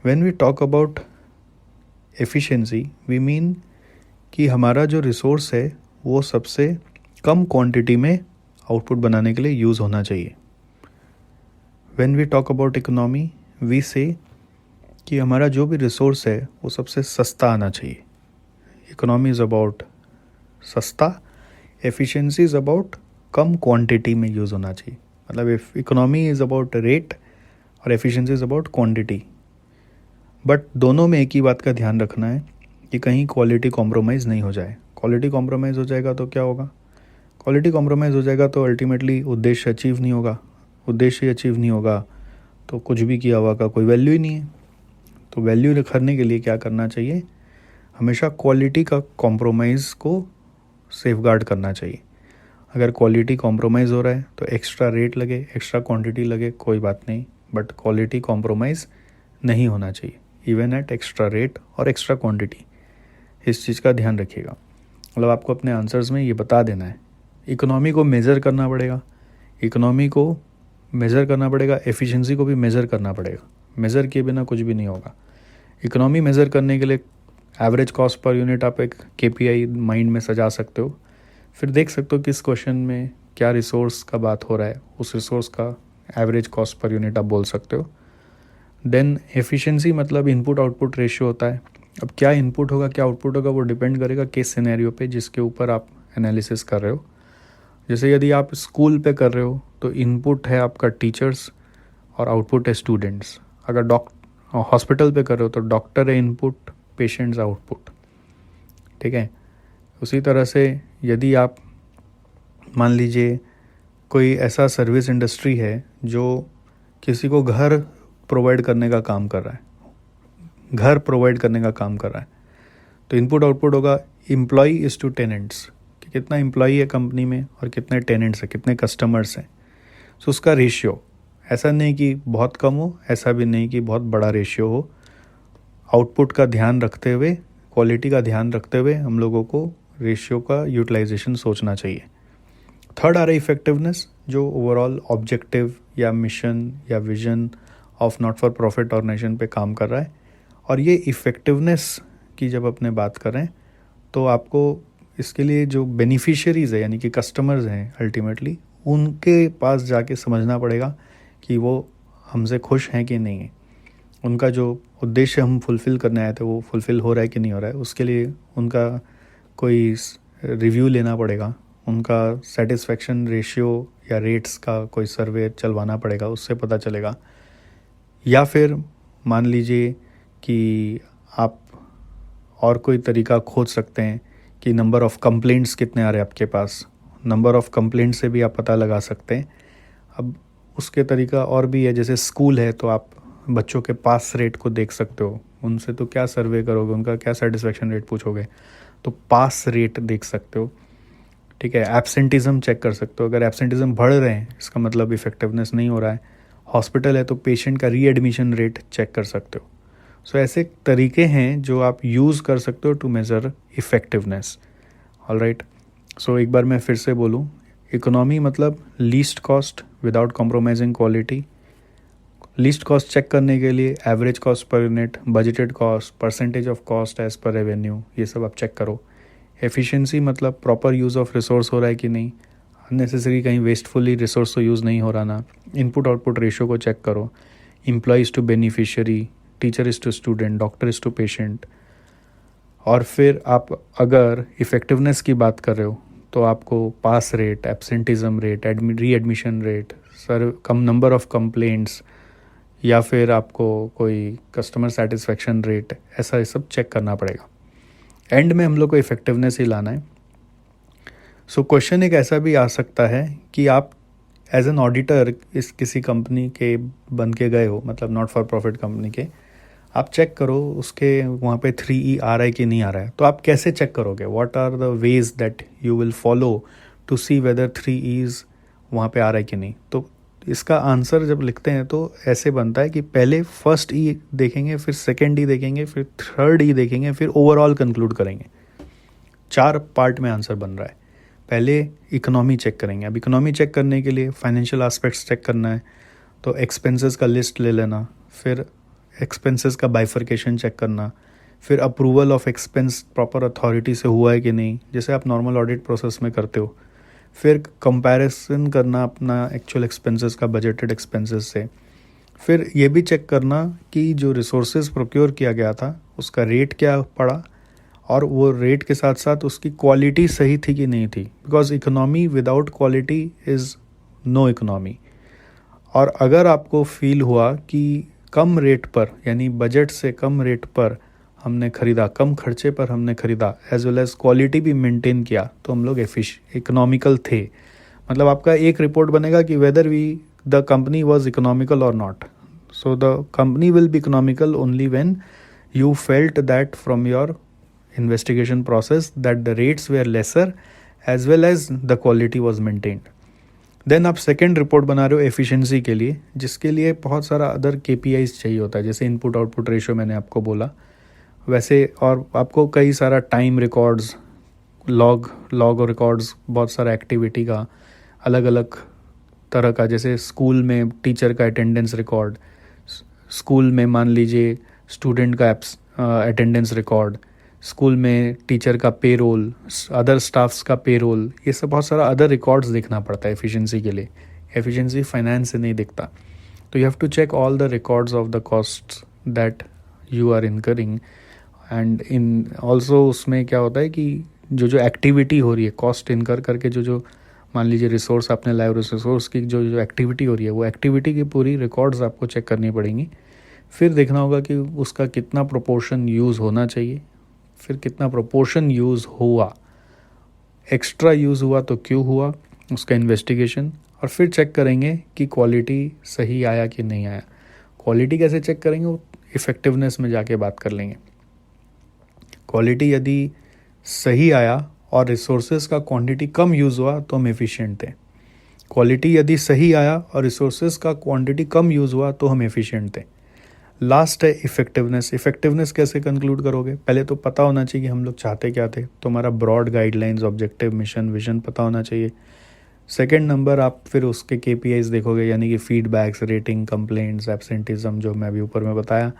When we talk about efficiency we mean कि हमारा जो रिसोर्स है वो सबसे कम क्वांटिटी में आउटपुट बनाने के लिए यूज़ होना चाहिए. When we talk about economy we say कि हमारा जो भी रिसोर्स है वो सबसे सस्ता आना चाहिए. इकोनॉमी इज़ अबाउट सस्ता, efficiency is about come quantity में यूज़ होना चाहिए. मतलब इकोनॉमी इज़ अबाउट रेट और efficiency is about quantity. But दोनों में एक ही बात का ध्यान रखना है कि कहीं क्वालिटी कॉम्प्रोमाइज़ नहीं हो जाए. क्वालिटी कॉम्प्रोमाइज़ हो जाएगा तो क्या होगा? क्वालिटी कॉम्प्रोमाइज़ हो जाएगा तो अल्टीमेटली उद्देश्य अचीव नहीं होगा. उद्देश्य अचीव नहीं होगा तो कुछ भी किया हुआ का कोई वैल्यू ही नहीं है. तो वैल्यू करने के लिए क्या करना चाहिए? हमेशा क्वालिटी का कॉम्प्रोमाइज़ को सेफगार्ड करना चाहिए. अगर क्वालिटी कॉम्प्रोमाइज़ हो रहा है तो एक्स्ट्रा रेट लगे, एक्स्ट्रा क्वांटिटी लगे, कोई बात नहीं, बट क्वालिटी कॉम्प्रोमाइज़ नहीं होना चाहिए इवन एट एक्स्ट्रा रेट और एक्स्ट्रा क्वांटिटी. इस चीज़ का ध्यान रखिएगा. मतलब आपको अपने आंसर्स में ये बता देना है. इकोनॉमी को मेज़र करना पड़ेगा, इकोनॉमी को मेज़र करना पड़ेगा, एफिशिएंसी को भी मेज़र करना पड़ेगा. मेज़र किए बिना कुछ भी नहीं होगा. इकोनॉमी मेज़र करने के लिए एवरेज कॉस्ट पर यूनिट आप एक KPI माइंड में सजा सकते हो. फिर देख सकते हो किस क्वेश्चन में क्या रिसोर्स का बात हो रहा है, उस रिसोर्स का एवरेज कॉस्ट पर यूनिट आप बोल सकते हो। देन एफिशिएंसी मतलब इनपुट आउटपुट रेशियो होता है। अब क्या इनपुट होगा क्या आउटपुट होगा वो डिपेंड करेगा किस सिनेरियो पे जिसके ऊपर आप एनालिसिस कर रहे हो। जैसे यदि आप स्कूल पे कर रहे हो तो इनपुट है आपका टीचर्स और आउटपुट है स्टूडेंट्स। अगर हॉस्पिटल पे कर रहे हो तो डॉक्टर है इनपुट, पेशेंट्स आउटपुट, ठीक है। उसी तरह से यदि आप मान लीजिए कोई ऐसा सर्विस इंडस्ट्री है जो किसी को घर प्रोवाइड करने का काम कर रहा है, तो इनपुट आउटपुट होगा एम्प्लॉय इज टू टेनेंट्स, कि कितना एम्प्लॉय है कंपनी में और कितने टेनेंट्स हैं, कितने कस्टमर्स हैं। सो उसका रेशियो, ऐसा नहीं कि बहुत कम हो, ऐसा भी नहीं कि बहुत बड़ा रेशियो हो। आउटपुट का ध्यान रखते हुए, क्वालिटी का ध्यान रखते हुए हम लोगों को रेशियो का यूटिलाइजेशन सोचना चाहिए। थर्ड आ रहा है इफेक्टिवनेस, जो ओवरऑल ऑब्जेक्टिव या मिशन या vision of not for profit organisation पे काम कर रहा है। और ये इफ़ेक्टिवनेस की जब अपने बात करें तो आपको इसके लिए जो बेनिफिशियरीज़ है यानी कि कस्टमर्स हैं अल्टीमेटली, उनके पास जाके समझना पड़ेगा कि वो हमसे खुश हैं कि नहीं है, उनका जो उद्देश्य हम फुलफ़िल करने आए थे वो फुलफ़िल हो रहा है कि नहीं हो रहा है। उसके लिए उनका कोई रिव्यू लेना पड़ेगा, उनका सेटिस्फेक्शन रेशियो या रेट्स का कोई सर्वे चलवाना पड़ेगा, उससे पता चलेगा। या फिर मान लीजिए कि आप और कोई तरीका खोज सकते हैं कि नंबर ऑफ़ कंप्लेंट्स कितने आ रहे हैं आपके पास, नंबर ऑफ़ कंप्लेंट से भी आप पता लगा सकते हैं। अब उसके तरीका और भी है, जैसे स्कूल है तो आप बच्चों के पास रेट को देख सकते हो, उनसे तो क्या सर्वे करोगे, उनका क्या सेटिस्फेक्शन रेट पूछोगे, तो पास रेट देख सकते हो, ठीक है। एब्सेंटिज़म चेक कर सकते हो, अगर एब्सेंटिज़म बढ़ रहे हैं इसका मतलब इफ़ेक्टिवनेस नहीं हो रहा है। हॉस्पिटल है तो पेशेंट का रीएडमिशन रेट चेक कर सकते हो। सो ऐसे तरीके हैं जो आप यूज़ कर सकते हो to measure effectiveness. Alright, so एक बार मैं फिर से बोलूँ, इकोनॉमी मतलब least cost without compromising quality. Least cost check करने के लिए average cost per unit, budgeted cost, percentage of cost as per revenue, ये सब आप चेक करो। एफिशिएंसी मतलब प्रॉपर यूज़ ऑफ रिसोर्स हो रहा है कि नहीं, अननेसेसरी कहीं वेस्टफुली रिसोर्स तो यूज़ नहीं हो रहा ना। इनपुट आउटपुट रेशियो को चेक करो, employees to beneficiary, teacher is to student, doctor is to patient. और फिर आप अगर इफ़ेक्टिवनेस की बात कर रहे हो तो आपको pass rate, absenteeism rate, readmission rate, कम नंबर ऑफ़ कंप्लेंट्स, या फिर आपको कोई कस्टमर सेटिस्फेक्शन रेट, ऐसा ये सब चेक करना पड़ेगा। एंड में हम लोग को इफ़ेक्टिवनेस ही लाना है। सो क्वेश्चन एक ऐसा भी आ सकता है कि आप एज एन ऑडिटर इस किसी कंपनी के बन के गए हो, मतलब नॉट फॉर प्रॉफिट कंपनी के, आप चेक करो उसके वहाँ पे 3E आ रहा है कि नहीं आ रहा है। तो आप कैसे चेक करोगे, what are the ways that you will follow to see whether 3E's वहाँ पे आ रहा है कि नहीं। तो इसका आंसर जब लिखते हैं तो ऐसे बनता है कि पहले फर्स्ट E देखेंगे, फिर सेकेंड E देखेंगे, फिर थर्ड E देखेंगे, फिर ओवरऑल कंक्लूड करेंगे। 4 पार्ट में आंसर बन रहा है। पहले इकोनॉमी चेक करेंगे। अब इकोनॉमी चेक करने के लिए फाइनेंशियल एस्पेक्ट्स चेक करना है तो एक्सपेंसेस का लिस्ट ले लेना, फिर एक्सपेंसेस का बाइफर्केशन चेक करना, फिर approval of expense proper authority से हुआ है कि नहीं, जैसे आप नॉर्मल ऑडिट प्रोसेस में करते हो। फिर कंपैरिजन करना अपना एक्चुअल एक्सपेंसेस का बजटेड एक्सपेंसेस से। फिर ये भी चेक करना कि जो रिसोर्सेज प्रोक्योर किया गया था उसका रेट क्या पड़ा, और वो रेट के साथ साथ उसकी क्वालिटी सही थी कि नहीं थी, because economy without quality is no economy. और अगर आपको फील हुआ कि कम रेट पर यानी बजट से कम रेट पर हमने ख़रीदा, कम खर्चे पर हमने ख़रीदा, एज वेल एज़ क्वालिटी भी मेंटेन किया, तो हम लोग इकोनॉमिकल थे। मतलब आपका एक रिपोर्ट बनेगा कि whether the company was economical और not. So the company will be economical only when you felt that from your investigation process that the rates were lesser as well as the quality was maintained. Then आप second report बना रहे हो efficiency के लिए, जिसके लिए बहुत सारा अदर KPIs चाहिए होता है, जैसे इनपुट आउटपुट रेशियो मैंने आपको बोला वैसे, और आपको कई सारा टाइम रिकॉर्ड्स, लॉग रिकॉर्ड्स, बहुत सारा एक्टिविटी का अलग अलग तरह का, जैसे स्कूल में टीचर का अटेंडेंस रिकॉर्ड, स्कूल में मान लीजिए स्टूडेंट का अटेंडेंस रिकॉर्ड, स्कूल में टीचर का पेरोल, अदर स्टाफ्स का पेरोल, ये सब बहुत सारा अदर रिकॉर्ड्स देखना पड़ता है एफिशिएंसी के लिए. एफिशिएंसी फाइनेंस से नहीं दिखता. तो you have to check all the records of the costs that you are incurring. And in also उसमें क्या होता है कि जो एक्टिविटी हो रही है, कॉस्ट इनकर करके जो मान लीजिए रिसोर्स आपने लाए, रिसोर्स की जो एक्टिविटी हो रही है, वो एक्टिविटी की पूरी रिकॉर्ड्स आपको चेक करनी पड़ेंगी. फिर देखना होगा कि उसका कितना प्रोपोर्शन यूज़ होना चाहिए, फिर कितना प्रोपोर्शन यूज़ हुआ, एक्स्ट्रा यूज़ हुआ तो क्यों हुआ, उसका इन्वेस्टिगेशन. और फिर चेक करेंगे कि क्वालिटी सही आया कि नहीं आया. क्वालिटी कैसे चेक करेंगे, वो इफ़ेक्टिवनेस में जाके बात कर लेंगे. क्वालिटी यदि सही आया और रिसोर्सेज का क्वांटिटी कम यूज़ हुआ तो हम एफिशिएंट थे. क्वालिटी यदि सही आया और रिसोर्सेज का क्वांटिटी कम यूज़ हुआ तो हम एफिशिएंट थे. लास्ट है इफ़ेक्टिवनेस. इफ़ेक्टिवनेस कैसे कंक्लूड करोगे, पहले तो पता होना चाहिए कि हम लोग चाहते क्या थे. तो हमारा broad guidelines, objective, mission, vision पता होना चाहिए. सेकेंड नंबर, आप फिर उसके KPIs देखोगे, यानी कि फीडबैक्स, रेटिंग, कंप्लेंट्स, एब्सेंटिज्म, जो मैं अभी ऊपर में बताया.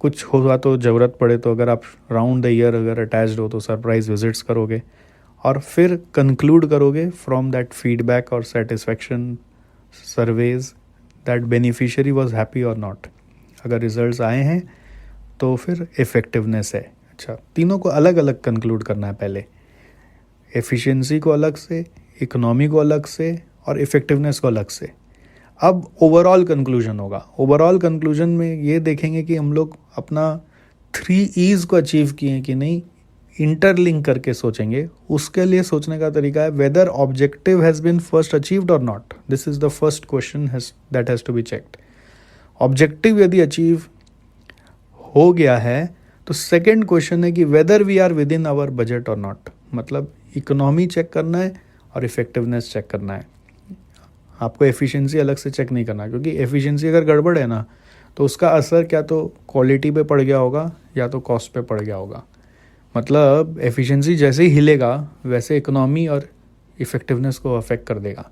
कुछ हुआ तो ज़रूरत पड़े तो अगर आप राउंड द ईयर अगर अटैच्ड हो तो सरप्राइज विजिट्स करोगे. और फिर कंक्लूड करोगे फ्रॉम दैट फीडबैक और satisfaction surveys that beneficiary was happy और नॉट. अगर रिजल्ट्स आए हैं तो फिर इफ़ेक्टिवनेस है. अच्छा, तीनों को अलग अलग कंक्लूड करना है पहले. एफिशिएंसी को अलग से, इकोनॉमी को अलग से और इफ़ेक्टिवनेस को अलग से. अब ओवरऑल कंक्लूजन होगा. ओवरऑल कंक्लूजन में ये देखेंगे कि हम लोग अपना 3 E's को अचीव किए हैं कि नहीं, इंटरलिंक करके सोचेंगे. उसके लिए सोचने का तरीका है whether objective has been first achieved और not. This is the first question that has to be checked. Objective यदि अचीव हो गया है तो सेकेंड क्वेश्चन है कि whether we are within our budget और नॉट. मतलब इकोनॉमी चेक करना है और इफ़ेक्टिवनेस चेक करना है. आपको एफिशिएंसी अलग से चेक नहीं करना, क्योंकि एफिशिएंसी अगर गड़बड़ है ना तो उसका असर क्या तो क्वालिटी पे पड़ गया होगा या तो कॉस्ट पे पड़ गया होगा. मतलब एफिशिएंसी जैसे ही हिलेगा वैसे इकोनॉमी और इफ़ेक्टिवनेस को अफेक्ट कर देगा.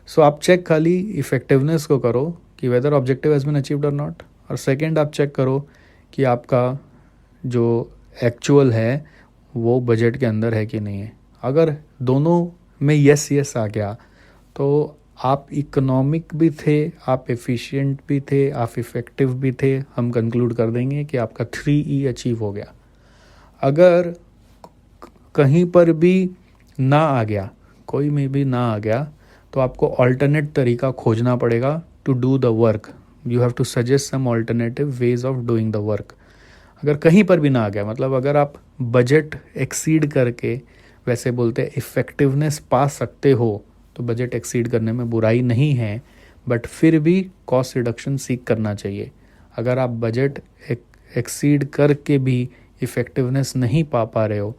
सो आप चेक खाली इफ़ेक्टिवनेस को करो कि whether objective has been achieved और नॉट. और सेकेंड आप चेक करो कि आपका जो एक्चुअल है वो बजट के अंदर है कि नहीं है. अगर दोनों में यस आ गया तो आप इकोनॉमिक भी थे, आप एफिशिएंट भी थे, आप इफ़ेक्टिव भी थे. हम कंक्लूड कर देंगे कि आपका 3E अचीव हो गया. अगर कहीं पर भी ना आ गया, कोई में भी ना आ गया, तो आपको ऑल्टरनेट तरीका खोजना पड़ेगा to do the work. You have to suggest some alternative ways of doing the work. अगर कहीं पर भी ना आ गया, मतलब अगर आप बजट एक्सीड करके, वैसे बोलते हैं इफ़ेक्टिवनेस पा सकते हो, तो बजट एक्सीड करने में बुराई नहीं है, बट फिर भी कॉस्ट रिडक्शन सीख करना चाहिए. अगर आप बजट एक्सीड करके भी इफ़ेक्टिवनेस नहीं पा रहे हो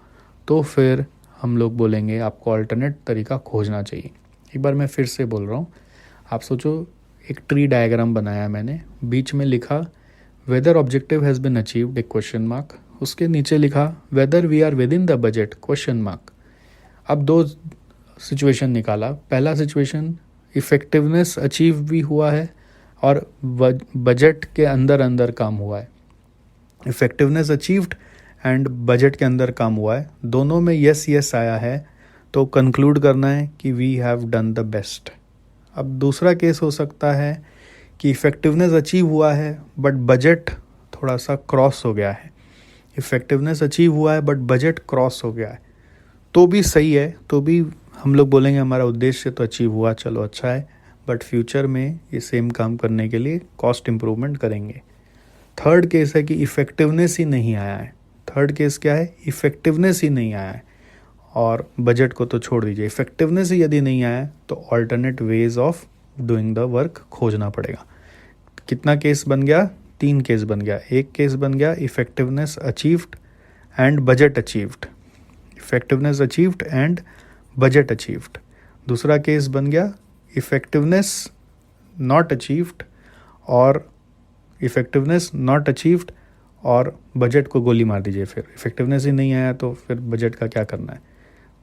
तो फिर हम लोग बोलेंगे आपको अल्टरनेट तरीका खोजना चाहिए. एक बार मैं फिर से बोल रहा हूँ. आप सोचो, एक ट्री डायग्राम बनाया मैंने, बीच में लिखा whether objective has been achieved एक क्वेश्चन मार्क, उसके नीचे लिखा whether we are within the budget question mark. अब 2 सिचुएशन निकाला. पहला सिचुएशन इफ़ेक्टिवनेस अचीव भी हुआ है और बजट के अंदर काम हुआ है. इफ़ेक्टिवनेस अचीव्ड एंड बजट के अंदर काम हुआ है. दोनों में यस आया है तो कंक्लूड करना है कि we have done the best. अब दूसरा केस हो सकता है कि इफ़ेक्टिवनेस अचीव हुआ है बट बजट थोड़ा सा क्रॉस हो गया है. इफ़ेक्टिवनेस अचीव हुआ है बट बजट क्रॉस हो गया है, तो भी सही है, तो भी हम लोग बोलेंगे हमारा उद्देश्य तो अचीव हुआ, चलो अच्छा है, बट फ्यूचर में ये सेम काम करने के लिए कॉस्ट इम्प्रूवमेंट करेंगे. थर्ड केस है कि इफ़ेक्टिवनेस ही नहीं आया है. थर्ड केस क्या है, इफ़ेक्टिवनेस ही नहीं आया है और बजट को तो छोड़ दीजिए, इफ़ेक्टिवनेस ही यदि नहीं आया तो alternate veg of doing the work खोजना पड़ेगा. कितना केस बन गया, 3 केस बन गया. एक केस बन गया effectiveness achieved and budget achieved, effectiveness achieved and budget achieved. दूसरा केस बन गया इफ़ेक्टिवनेस नॉट अचीव्ड और इफ़ेक्टिवनेस नॉट अचीव्ड और बजट को गोली मार दीजिए. फिर इफ़ेक्टिवनेस ही नहीं आया तो फिर बजट का क्या करना है,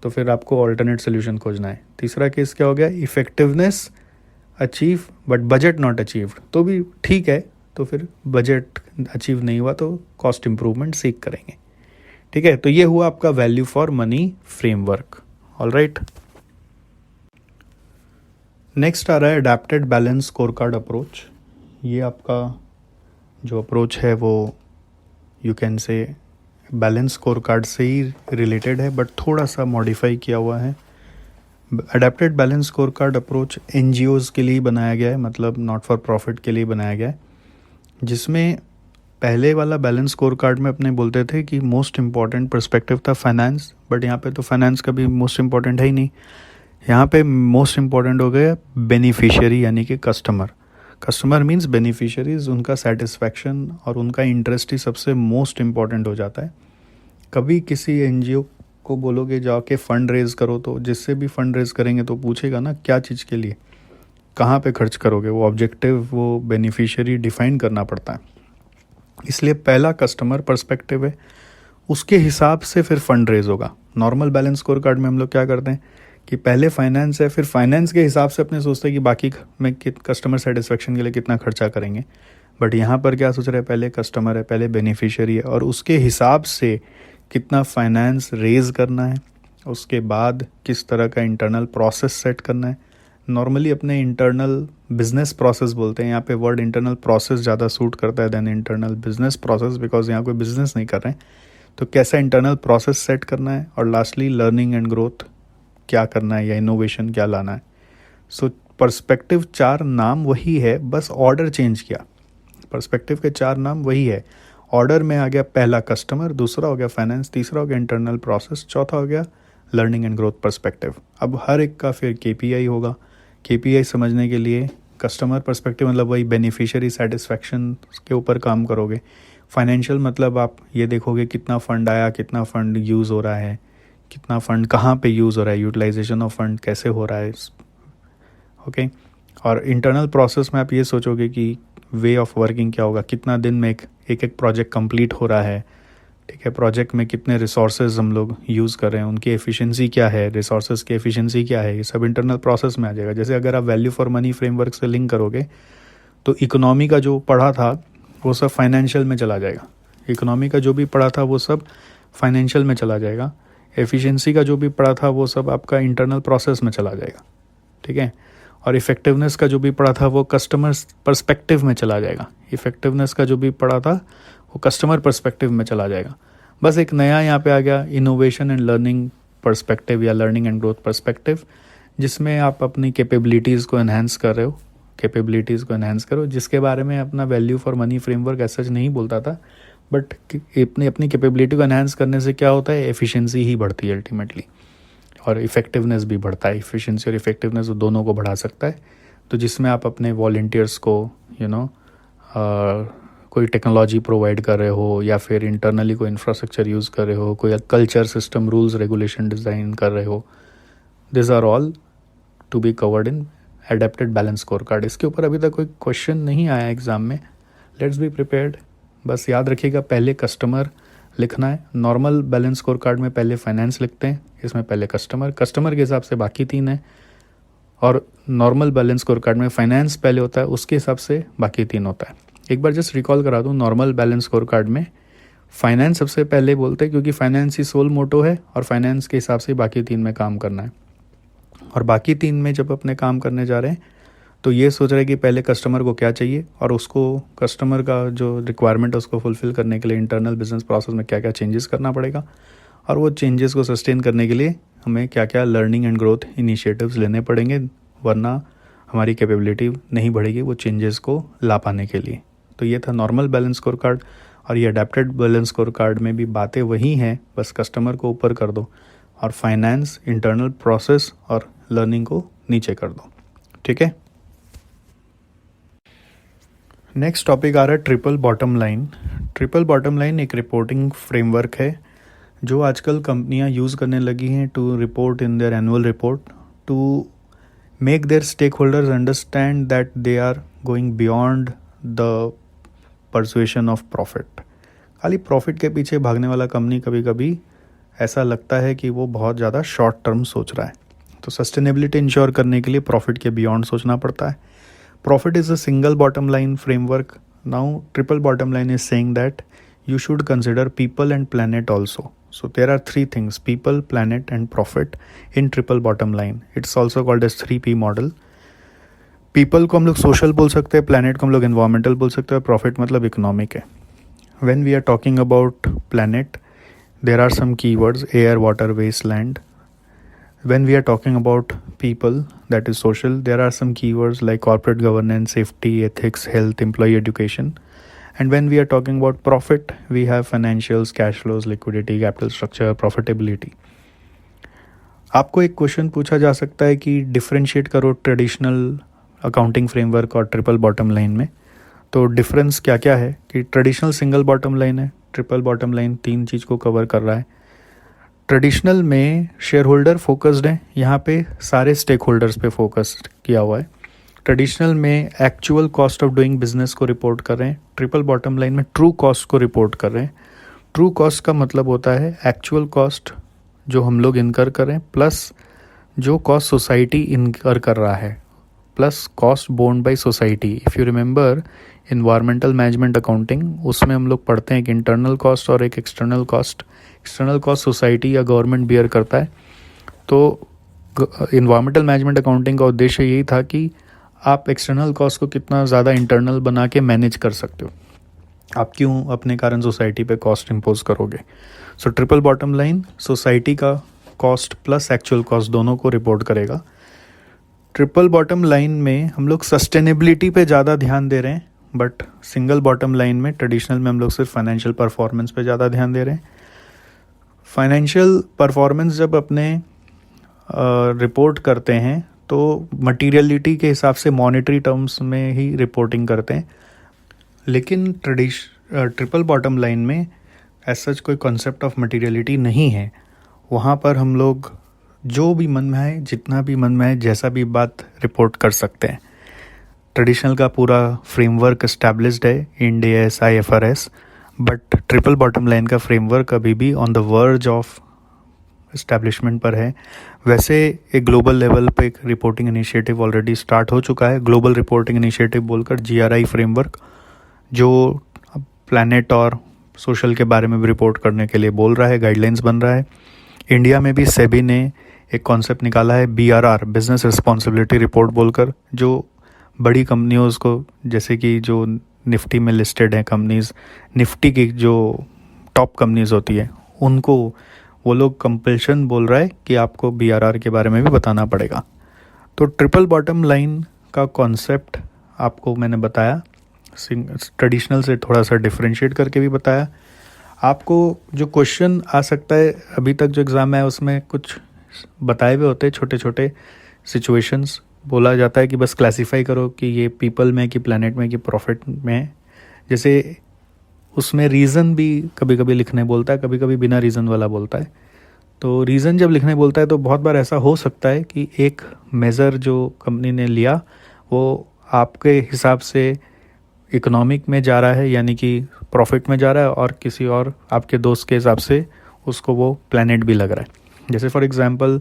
तो फिर आपको ऑल्टरनेट सोल्यूशन खोजना है. तीसरा केस क्या हो गया, effectiveness achieve but budget not achieved, तो भी ठीक है, तो फिर बजट अचीव नहीं हुआ तो कॉस्ट इम्प्रूवमेंट सीख करेंगे. ठीक है, तो ये हुआ आपका value for money framework. Alright, next आ रहा है adapted balance score card approach. ये आपका जो अप्रोच है वो you can say balance score card से ही रिलेटेड है, बट थोड़ा सा मॉडिफाई किया हुआ है। Adapted balance score card approach NGOs के लिए बनाया गया है, मतलब नॉट फॉर प्रॉफिट के लिए बनाया गया है, जिसमें पहले वाला बैलेंस स्कोर कार्ड में अपने बोलते थे कि मोस्ट इम्पॉर्टेंट पर्सपेक्टिव था फाइनेंस, बट यहाँ पे तो फाइनेंस का भी मोस्ट इम्पॉर्टेंट है ही नहीं। यहाँ पे मोस्ट इम्पॉर्टेंट हो गया बेनिफिशियरी, यानी कि कस्टमर। कस्टमर मीन्स बेनिफिशियरीज, उनका सेटिस्फैक्शन और उनका इंटरेस्ट ही सबसे मोस्ट इम्पॉर्टेंट हो जाता है। कभी किसी एनजीओ को बोलोगे जाके फ़ंड रेज़ करो, तो जिससे भी फ़ंड रेज़ करेंगे तो पूछेगा ना क्या चीज़ के लिए, कहाँ पे खर्च करोगे, वो ऑब्जेक्टिव, वो बेनिफिशियरी डिफ़ाइन करना पड़ता है। इसलिए पहला कस्टमर पर्सपेक्टिव है, उसके हिसाब से फिर फंड रेज होगा। नॉर्मल बैलेंस स्कोर कार्ड में हम लोग क्या करते हैं कि पहले फाइनेंस है, फिर फाइनेंस के हिसाब से अपने सोचते हैं कि बाकी में कस्टमर सेटिस्फेक्शन के लिए कितना खर्चा करेंगे। बट यहाँ पर क्या सोच रहे हैं, पहले कस्टमर है, पहले बेनिफिशियरी है, और उसके हिसाब से कितना फाइनेंस रेज करना है, उसके बाद किस तरह का इंटरनल प्रोसेस सेट करना है। नॉर्मली अपने इंटरनल बिजनेस प्रोसेस बोलते हैं, यहाँ पे वर्ड इंटरनल प्रोसेस ज़्यादा सूट करता है then internal business process, because यहाँ कोई बिजनेस नहीं कर रहे हैं। तो कैसा इंटरनल प्रोसेस सेट करना है, और लास्टली लर्निंग एंड ग्रोथ क्या करना है या इनोवेशन क्या लाना है। सो पर्सपेक्टिव 4 नाम वही है, बस ऑर्डर चेंज किया। पर्सपेक्टिव के 4 नाम वही है, ऑर्डर में आ गया पहला कस्टमर, दूसरा हो गया फाइनेंस, तीसरा हो गया इंटरनल प्रोसेस, चौथा हो गया लर्निंग एंड ग्रोथ पर्सपेक्टिव। अब हर एक का फिर केपीआई होगा। केपीआई समझने के लिए कस्टमर पर्सपेक्टिव मतलब वही बेनिफिशियरी सेटिस्फैक्शन के ऊपर काम करोगे। फाइनेंशियल मतलब आप ये देखोगे कितना फ़ंड आया, कितना फ़ंड यूज़ हो रहा है, कितना फ़ंड कहाँ पे यूज़ हो रहा है, यूटिलाइजेशन ऑफ फंड कैसे हो रहा है। ओके, और इंटरनल प्रोसेस में आप ये सोचोगे कि वे ऑफ वर्किंग क्या होगा, कितना दिन में एक प्रोजेक्ट कंप्लीट हो रहा है, ठीक है, प्रोजेक्ट में कितने रिसोर्सेज हम लोग यूज़ कर रहे हैं, उनकी एफिशिएंसी क्या है, रिसोर्सेज की एफिशिएंसी क्या है, ये सब इंटरनल प्रोसेस में आ जाएगा। जैसे अगर आप वैल्यू फॉर मनी फ्रेमवर्क से लिंक करोगे तो इकोनॉमी का जो पढ़ा था वो सब फाइनेंशियल में चला जाएगा, इकोनॉमी का जो भी पढ़ा था वो सब फाइनेंशियल में चला जाएगा, एफिशिएंसी का जो भी पढ़ा था वो सब आपका इंटरनल प्रोसेस में चला जाएगा, ठीक है, और इफ़ेक्टिवनेस का जो भी पढ़ा था वो कस्टमर पर्सपेक्टिव में चला जाएगा, इफ़ेक्टिवनेस का जो भी पढ़ा था वो कस्टमर पर्सपेक्टिव में चला जाएगा। बस एक नया यहाँ पे आ गया इनोवेशन एंड लर्निंग पर्सपेक्टिव या लर्निंग एंड ग्रोथ पर्सपेक्टिव, जिसमें आप अपनी कैपेबिलिटीज़ को एनहांस कर रहे हो, कैपेबिलिटीज़ को एनहांस करो, जिसके बारे में अपना वैल्यू फॉर मनी फ्रेमवर्क ऐसा नहीं बोलता था। बट अपनी कैपेबिलिटी को एनहांस करने से क्या होता है, एफिशिएंसी ही बढ़ती है अल्टीमेटली, और इफ़ेक्टिवनेस भी बढ़ता है। इफ़िशिएंसी और इफ़ेक्टिवनेस दोनों को बढ़ा सकता है। तो जिसमें आप अपने वॉलंटियर्स को कोई टेक्नोलॉजी प्रोवाइड कर रहे हो, या फिर इंटरनली कोई इंफ्रास्ट्रक्चर यूज़ कर रहे हो, कोई culture system rules regulation design कर रहे हो, this are all to be covered in adapted balance score card. इसके ऊपर अभी तक कोई क्वेश्चन नहीं आया एग्ज़ाम में, लेट्स बी प्रिपेयर्ड। बस याद रखिएगा पहले कस्टमर लिखना है। नॉर्मल बैलेंस स्कोर कार्ड में पहले फाइनेंस लिखते हैं, इसमें पहले कस्टमर के हिसाब से बाकी 3 है, और नॉर्मल बैलेंस स्कोर कार्ड में फाइनेंस पहले होता है, उसके हिसाब से बाकी 3 होता है। एक बार जस्ट रिकॉल करा दूँ, नॉर्मल बैलेंस स्कोर कार्ड में फाइनेंस सबसे पहले बोलते हैं, क्योंकि फाइनेंस ही सोल मोटो है, और फाइनेंस के हिसाब से बाकी 3 में काम करना है। और बाकी 3 में जब अपने काम करने जा रहे हैं तो ये सोच रहे हैं कि पहले कस्टमर को क्या चाहिए, और उसको कस्टमर का जो रिक्वायरमेंट है उसको फुलफ़िल करने के लिए इंटरनल बिजनेस प्रोसेस में क्या क्या चेंजेस करना पड़ेगा, और वो चेंजेस को सस्टेन करने के लिए हमें क्या क्या लर्निंग एंड ग्रोथ इनिशिएटिव्स लेने पड़ेंगे, वरना हमारी कैपेबिलिटी नहीं बढ़ेगी वो चेंजेस को ला पाने के लिए। तो ये था नॉर्मल बैलेंस स्कोर कार्ड, और ये अडेप्टेड बैलेंस स्कोर कार्ड में भी बातें वही हैं, बस कस्टमर को ऊपर कर दो और फाइनेंस, इंटरनल प्रोसेस और लर्निंग को नीचे कर दो, ठीक है। नेक्स्ट टॉपिक आ रहा है triple bottom line. Triple bottom line एक रिपोर्टिंग फ्रेमवर्क है जो आजकल कंपनियां यूज़ करने लगी हैं to report in their annual report, to make their stake holders understand that they are going beyond the persuasion of profit. खाली प्रॉफिट के पीछे भागने वाला कंपनी कभी कभी ऐसा लगता है कि वो बहुत ज़्यादा शॉर्ट टर्म सोच रहा है, तो सस्टेनेबिलिटी इंश्योर करने के लिए प्रॉफिट के बियॉन्ड सोचना पड़ता है। Profit is a single bottom line framework. Now triple bottom line is saying that you should consider people and planet also. So there are three things: people, planet and profit in triple bottom line. It's also called as 3P model. People को हम लोग social बोल सकते हैं, planet को हम लोग environmental बोल सकते हैं, प्रॉफिट मतलब इकोनॉमिक है. When we are talking about planet, there are some keywords: air, water, waste, land. When we are talking about people, that is social, there are some keywords like corporate governance, safety, ethics, health, employee education. And when we are talking about profit, we have financials, cash flows, liquidity, capital structure, profitability. आपको एक question पूछा जा सकता है कि differentiate करो traditional accounting framework और triple bottom line में. तो डिफरेंस क्या क्या है कि ट्रेडिशनल सिंगल बॉटम लाइन है, ट्रिपल बॉटम लाइन तीन चीज़ को कवर कर रहा है. ट्रेडिशनल में शेयर होल्डर फोकस्ड है, यहाँ पे सारे स्टेक होल्डर्स पे फोकस किया हुआ है. ट्रेडिशनल में actual cost of doing business को रिपोर्ट कर रहे हैं, ट्रिपल बॉटम लाइन में ट्रू कॉस्ट को रिपोर्ट कर रहे हैं. ट्रू कॉस्ट का मतलब होता है एक्चुअल कॉस्ट जो हम लोग इनकर कर रहे हैं प्लस जो कॉस्ट सोसाइटी इनकर कर रहा है plus cost borne by society. If you remember environmental management accounting, उसमें हम लोग पढ़ते हैं एक इंटरनल कॉस्ट और एक external cost. External cost society या गवर्नमेंट बियर करता है. तो इन्वायरमेंटल मैनेजमेंट अकाउंटिंग का उद्देश्य यही था कि आप एक्सटर्नल कॉस्ट को कितना ज़्यादा इंटरनल बना के मैनेज कर सकते हो. आप क्यों अपने कारण सोसाइटी पे कॉस्ट इम्पोज करोगे. सो ट्रिपल बॉटम लाइन सोसाइटी का कॉस्ट प्लस एक्चुअल कॉस्ट दोनों को रिपोर्ट करेगा. ट्रिपल बॉटम लाइन में हम लोग सस्टेनेबिलिटी पे ज़्यादा ध्यान दे रहे हैं, बट सिंगल बॉटम लाइन में ट्रेडिशनल में हम लोग सिर्फ फाइनेंशियल परफॉर्मेंस पे ज़्यादा ध्यान दे रहे हैं. फाइनेंशियल परफॉर्मेंस जब अपने रिपोर्ट करते हैं तो मटीरियलिटी के हिसाब से मॉनेटरी टर्म्स में ही रिपोर्टिंग करते हैं. लेकिन ट्रिपल बॉटम लाइन में ऐसा कोई कॉन्सेप्ट ऑफ मटीरियलिटी नहीं है. वहाँ पर हम लोग जो भी मन में है, जितना भी मन में है, जैसा भी बात रिपोर्ट कर सकते हैं. ट्रेडिशनल का पूरा फ्रेमवर्क एस्टैब्लिश्ड है, Ind AS, IFRS, but triple bottom line का फ्रेमवर्क अभी भी on the verge of establishment पर है. वैसे एक ग्लोबल लेवल पे एक रिपोर्टिंग इनिशिएटिव ऑलरेडी स्टार्ट हो चुका है, ग्लोबल रिपोर्टिंग इनिशिएटिव बोलकर, GRI फ्रेमवर्क, जो प्लैनेट और सोशल के बारे में भी रिपोर्ट करने के लिए बोल रहा है, गाइडलाइंस बन रहा है. इंडिया में भी सेबी ने एक कॉन्सेप्ट निकाला है, BRR, बिजनेस रिस्पॉन्सिबिलिटी रिपोर्ट बोलकर, जो बड़ी कंपनियों को, जैसे कि जो निफ्टी में लिस्टेड हैं कंपनीज, निफ्टी की जो टॉप कंपनीज होती है, उनको वो लोग कंपल्शन बोल रहा है कि आपको BRR के बारे में भी बताना पड़ेगा. तो ट्रिपल बॉटम लाइन का कॉन्सेप्ट आपको मैंने बताया, ट्रेडिशनल से थोड़ा सा डिफरेंशिएट करके भी बताया. आपको जो क्वेश्चन आ सकता है, अभी तक जो एग्ज़ाम है उसमें कुछ बताए हुए होते हैं छोटे छोटे सिचुएशंस. बोला जाता है कि बस क्लासीफाई करो कि ये पीपल में, कि प्लैनेट में, कि प्रॉफिट में. जैसे उसमें रीज़न भी कभी कभी लिखने बोलता है, कभी कभी बिना रीज़न वाला बोलता है. तो रीज़न जब लिखने बोलता है तो बहुत बार ऐसा हो सकता है कि एक मेज़र जो कंपनी ने लिया वो आपके हिसाब से इकोनॉमिक में जा रहा है, यानी कि प्रॉफिट में जा रहा है, और किसी और आपके दोस्त के हिसाब से उसको वो प्लैनेट भी लग रहा है. जैसे for example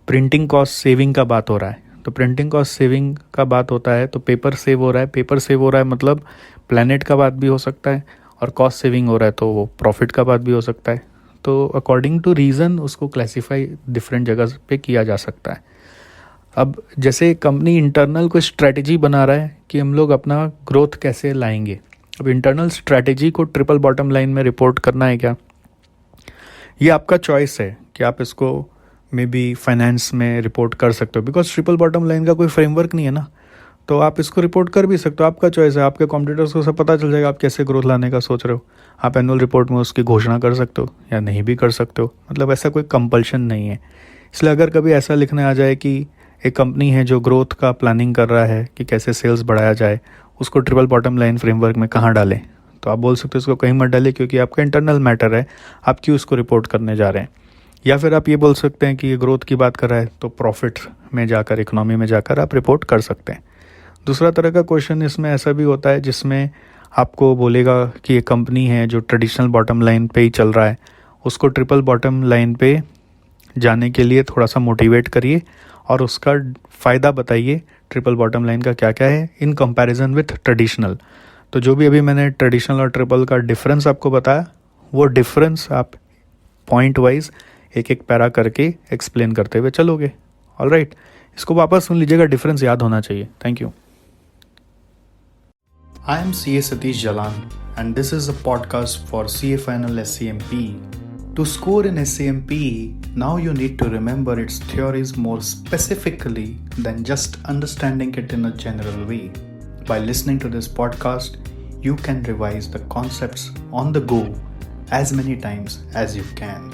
printing cost saving का बात हो रहा है, तो प्रिंटिंग कॉस्ट सेविंग का बात होता है तो पेपर सेव हो रहा है. पेपर सेव हो रहा है मतलब प्लैनेट का बात भी हो सकता है, और कॉस्ट सेविंग हो रहा है तो वो प्रॉफिट का बात भी हो सकता है. तो अकॉर्डिंग टू रीज़न उसको क्लासीफाई डिफरेंट जगह पे किया जा सकता है. अब जैसे कंपनी इंटरनल कोई स्ट्रैटेजी बना रहा है कि हम लोग अपना ग्रोथ कैसे लाएंगे. अब इंटरनल स्ट्रैटेजी को ट्रिपल बॉटम लाइन में रिपोर्ट करना है क्या, ये आपका चॉइस है कि आप इसको मे बी फाइनेंस में रिपोर्ट कर सकते हो, बिकॉज ट्रिपल बॉटम लाइन का कोई फ्रेमवर्क नहीं है ना. तो आप इसको रिपोर्ट कर भी सकते हो, आपका चॉइस है. आपके कॉम्पिटिटर्स को सब पता चल जाएगा आप कैसे ग्रोथ लाने का सोच रहे हो. आप एनुअल रिपोर्ट में उसकी घोषणा कर सकते हो या नहीं भी कर सकते हो, मतलब ऐसा कोई कंपल्शन नहीं है. इसलिए अगर कभी ऐसा लिखने आ जाए कि एक कंपनी है जो ग्रोथ का प्लानिंग कर रहा है कि कैसे सेल्स बढ़ाया जाए, उसको ट्रिपल बॉटम लाइन फ्रेमवर्क में कहाँ डालें, तो आप बोल सकते हो इसको कहीं मत डालें क्योंकि आपका इंटरनल मैटर है, आप क्यों इसको रिपोर्ट करने जा रहे हैं. या फिर आप ये बोल सकते हैं कि ये ग्रोथ की बात कर रहा है तो प्रॉफिट में जाकर, इकोनॉमी में जाकर आप रिपोर्ट कर सकते हैं. दूसरा तरह का क्वेश्चन इसमें ऐसा भी होता है जिसमें आपको बोलेगा कि ये कंपनी है जो ट्रेडिशनल बॉटम लाइन पे ही चल रहा है, उसको ट्रिपल बॉटम लाइन पे जाने के लिए थोड़ा सा मोटिवेट करिए और उसका फ़ायदा बताइए ट्रिपल बॉटम लाइन का क्या क्या है इन कंपैरिजन विथ ट्रेडिशनल. तो जो भी अभी मैंने ट्रेडिशनल और ट्रिपल का डिफरेंस आपको बताया, वो डिफरेंस आप पॉइंट वाइज एक एक पैरा करके एक्सप्लेन करते हुए चलोगे. ऑलराइट, इसको वापस सुन लीजिएगा, डिफरेंस याद होना चाहिए. Thank you. I am CA Satish Jalan and this is a podcast for CA Final SCMP. To score in SCMP, now you need to remember its theories more specifically than just understanding it in a general way. By listening to this podcast, you can revise the concepts on the go as many times as you can.